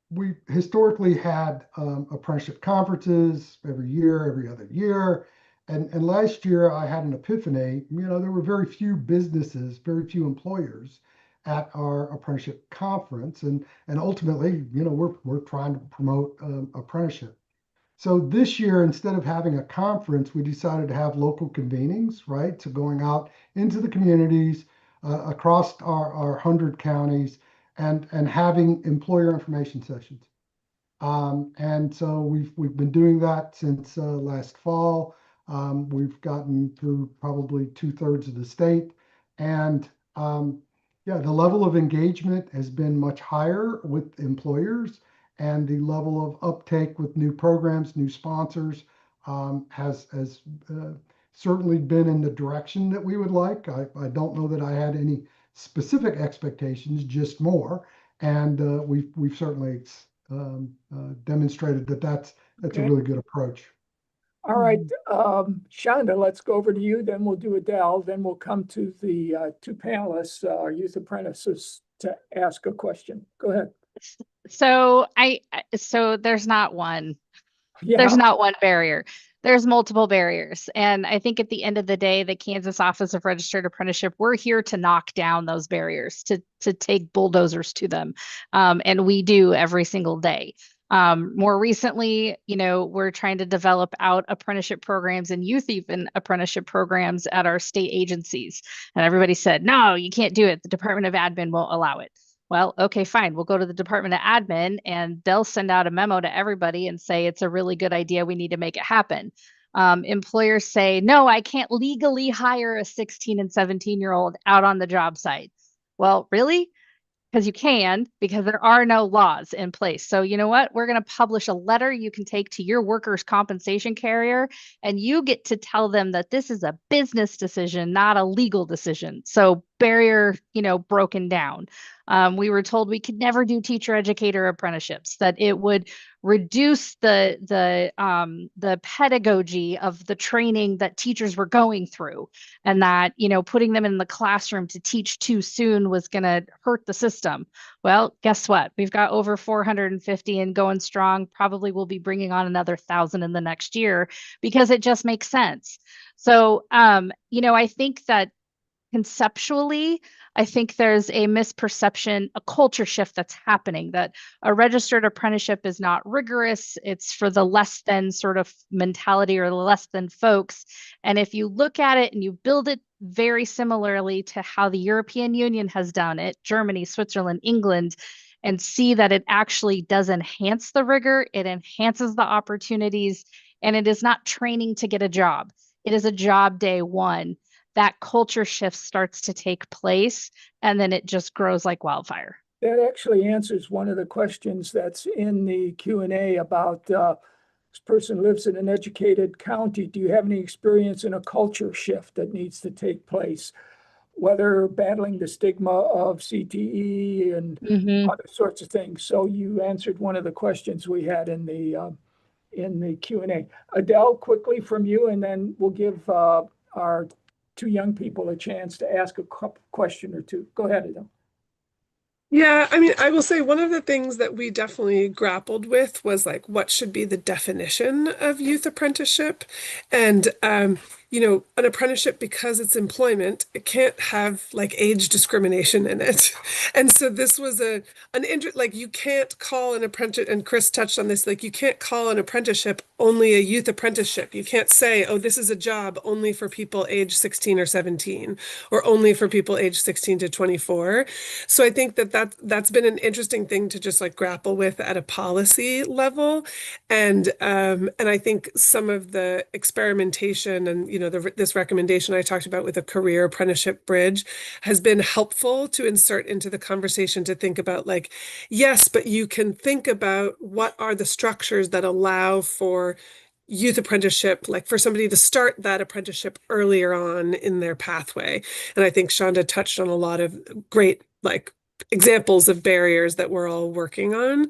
we historically had apprenticeship conferences every year, every other year. And last year I had an epiphany. There were very few businesses, very few employers at our apprenticeship conference. And ultimately, we're trying to promote apprenticeship. So this year, instead of having a conference, we decided to have local convenings, right? So going out into the communities across our 100 counties and having employer information sessions. And so we've been doing that since last fall. We've gotten through probably 2/3 of the state. And yeah, the level of engagement has been much higher with employers, and the level of uptake with new programs, new sponsors has certainly been in the direction that we would like. I don't know that I had any specific expectations, just more. And we've certainly demonstrated that that's a Okay. really good approach. All right, Shonda, let's go over to you, then we'll do Adele, then we'll come to the two panelists, our youth apprentices, to ask a question. Go ahead. So there's not one. Yeah, There's not one barrier. There's multiple barriers. And I think at the end of the day, the Kansas Office of Registered Apprenticeship, we're here to knock down those barriers, to take bulldozers to them. And we do every single day. More recently, we're trying to develop out apprenticeship programs and youth even apprenticeship programs at our state agencies. And everybody said, no, you can't do it. The Department of Admin won't allow it. Well, okay, fine. We'll go to the Department of Admin and they'll send out a memo to everybody and say it's a really good idea. We need to make it happen. Employers say, no, I can't legally hire a 16 and 17-year-old out on the job site. Well, really? Because you can, because there are no laws in place. So you know what? We're going to publish a letter you can take to your workers' compensation carrier, and you get to tell them that this is a business decision, not a legal decision. So barrier, broken down. We were told we could never do teacher educator apprenticeships, that it would reduce the pedagogy of the training that teachers were going through, and that putting them in the classroom to teach too soon was going to hurt the system. Well, guess what? We've got over 450 and going strong. Probably we'll be bringing on another 1,000 in the next year because it just makes sense. So I think that conceptually, I think there's a misperception, a culture shift that's happening, that a registered apprenticeship is not rigorous. It's for the less than sort of mentality, or the less than folks. And if you look at it and you build it very similarly to how the European Union has done it, Germany, Switzerland, England, and see that it actually does enhance the rigor, it enhances the opportunities, and it is not training to get a job. It is a job day one. That culture shift starts to take place, and then it just grows like wildfire. that actually answers one of the questions that's in the Q&A about this person lives in an educated county. Do you have any experience in a culture shift that needs to take place, whether battling the stigma of CTE and other sorts of things? So you answered one of the questions we had in the Q&A. Adele, quickly from you, and then we'll give our two young people a chance to ask a question or two. Go ahead, Adele. Yeah, I mean, I will say one of the things that we definitely grappled with was like, what should be the definition of youth apprenticeship? And, an apprenticeship, because it's employment, it can't have like age discrimination in it. And so this was like, you can't call an apprentice, and Chris touched on this, like you can't call an apprenticeship only a youth apprenticeship. You can't say, oh, this is a job only for people age 16 or 17, or only for people age 16 to 24. So I think that's been an interesting thing to just like grapple with at a policy level. And I think some of the experimentation and this recommendation I talked about with a career apprenticeship bridge has been helpful to insert into the conversation, to think about like, yes, but you can think about what are the structures that allow for youth apprenticeship, like for somebody to start that apprenticeship earlier on in their pathway. And I think Shonda touched on a lot of great like examples of barriers that we're all working on.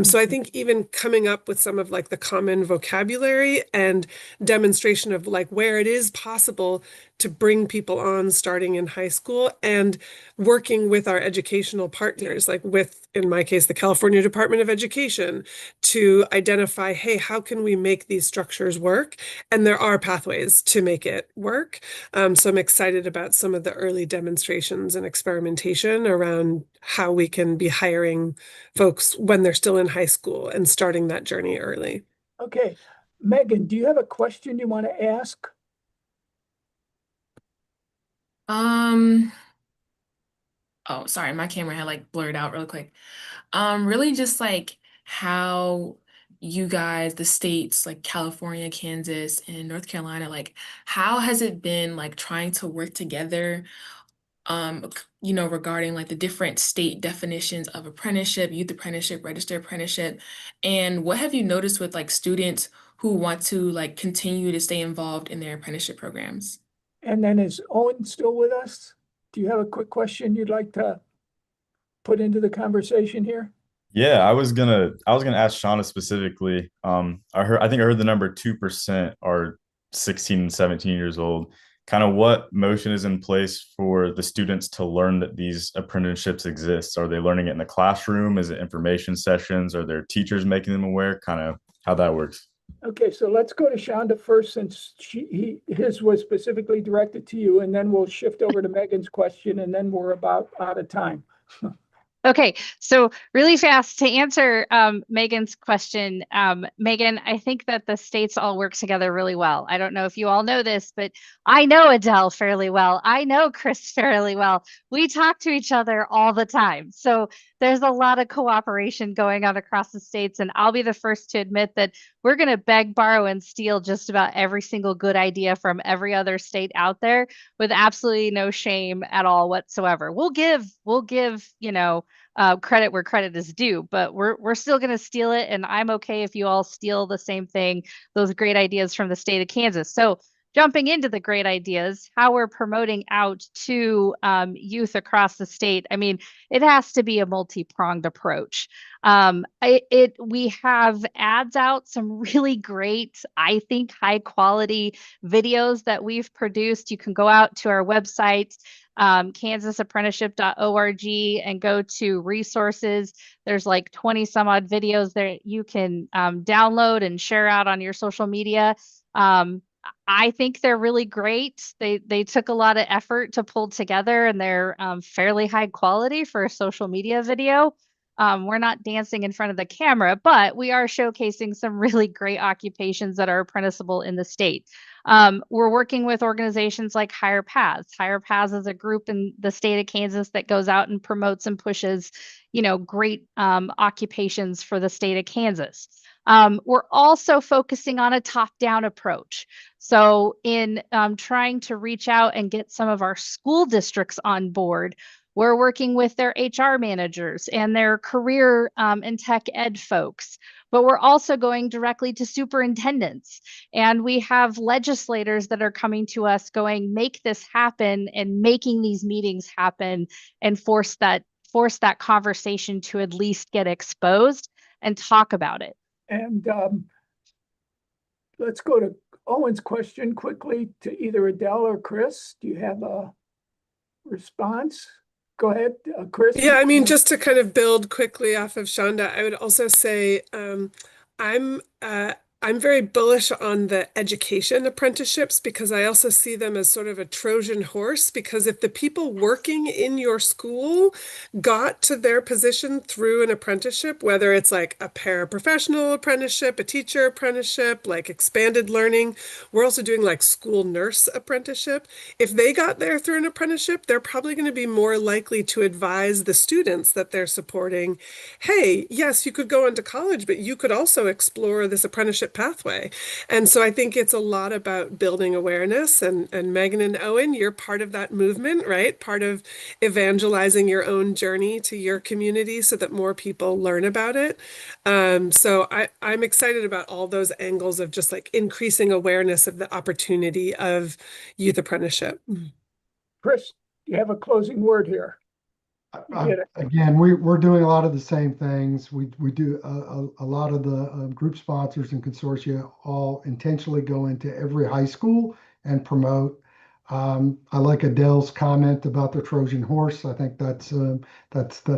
So I think even coming up with some of like the common vocabulary and demonstration of like where it is possible to bring people on starting in high school and working with our educational partners, like with, in my case, the California Department of Education, to identify, hey, how can we make these structures work? And there are pathways to make it work. So I'm excited about some of the early demonstrations and experimentation around how we can be hiring folks when they're still in high school and starting that journey early. Okay, Megan, do you have a question you want to ask? Um, oh, sorry, my camera had like blurred out real quick. Really just like how you guys, the states like California, Kansas, and North Carolina, like how has it been like trying to work together, regarding like the different state definitions of apprenticeship, youth apprenticeship, registered apprenticeship, and what have you noticed with like students who want to like continue to stay involved in their apprenticeship programs? And then is Owen still with us? Do you have a quick question you'd like to put into the conversation here? Yeah, I was gonna ask Shauna specifically. I think I heard the number 2% are 16 and 17 years old. Kind of what motion is in place for the students to learn that these apprenticeships exist? Are they learning it in the classroom? Is it information sessions? Are there teachers making them aware? Kind of how that works. Okay, so let's go to Shonda first since his was specifically directed to you, and then we'll shift over to Megan's question, and then we're about out of time. Okay, so really fast to answer Megan's question. Megan, I think that the states all work together really well. I don't know if you all know this, but I know Adele fairly well. I know Chris fairly well. We talk to each other all the time. So there's a lot of cooperation going on across the states. And I'll be the first to admit that we're going to beg, borrow, and steal just about every single good idea from every other state out there with absolutely no shame at all whatsoever. We'll give, credit where credit is due, but we're still going to steal it. And I'm okay if you all steal the same thing, those great ideas from the state of Kansas. So jumping into the great ideas, how we're promoting out to youth across the state. I mean, it has to be a multi-pronged approach. We have ads out, some really great, I think, high quality videos that we've produced. You can go out to our website, kansasapprenticeship.org, and go to resources. There's like 20 some odd videos there you can download and share out on your social media. I think they're really great. They took a lot of effort to pull together, and they're fairly high quality for a social media video. We're not dancing in front of the camera, but we are showcasing some really great occupations that are apprenticeable in the state. We're working with organizations like Higher Paths. Higher Paths is a group in the state of Kansas that goes out and promotes and pushes, great occupations for the state of Kansas. We're also focusing on a top-down approach. So in trying to reach out and get some of our school districts on board, we're working with their HR managers and their career and tech ed folks, but we're also going directly to superintendents. And we have legislators that are coming to us going, make this happen, and making these meetings happen and force that conversation to at least get exposed and talk about it. And let's go to Owen's question quickly to either Adele or Chris. Do you have a response? Go ahead, Chris. Yeah, I mean, just to kind of build quickly off of Shonda, I would also say I'm I'm very bullish on the education apprenticeships because I also see them as sort of a Trojan horse. Because if the people working in your school got to their position through an apprenticeship, whether it's like a paraprofessional apprenticeship, a teacher apprenticeship, like expanded learning, we're also doing like school nurse apprenticeship. If they got there through an apprenticeship, they're probably going to be more likely to advise the students that they're supporting, hey, yes, you could go into college, but you could also explore this apprenticeship pathway. And so I think it's a lot about building awareness. And Megan and Owen, you're part of that movement, right? Part of evangelizing your own journey to your community so that more people learn about it. So I'm excited about all those angles of just like increasing awareness of the opportunity of youth apprenticeship. Chris, you have a closing word here. Get it. Again, we're doing a lot of the same things. We do a lot of the group sponsors and consortia all intentionally go into every high school and promote. I like Adele's comment about the Trojan horse. I think that's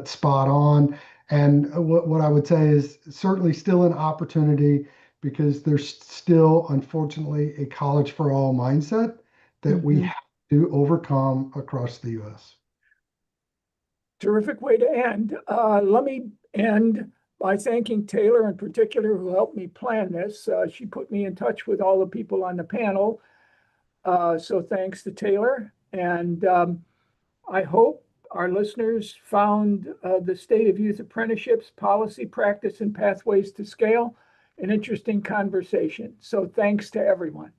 spot on. And what I would say is certainly still an opportunity because there's still, unfortunately, a college for all mindset that we have to overcome across the U.S. Terrific way to end. Let me end by thanking Taylor in particular, who helped me plan this. She put me in touch with all the people on the panel. So thanks to Taylor. And I hope our listeners found the State of Youth Apprenticeships Policy, Practice, and Pathways to Scale an interesting conversation. So thanks to everyone.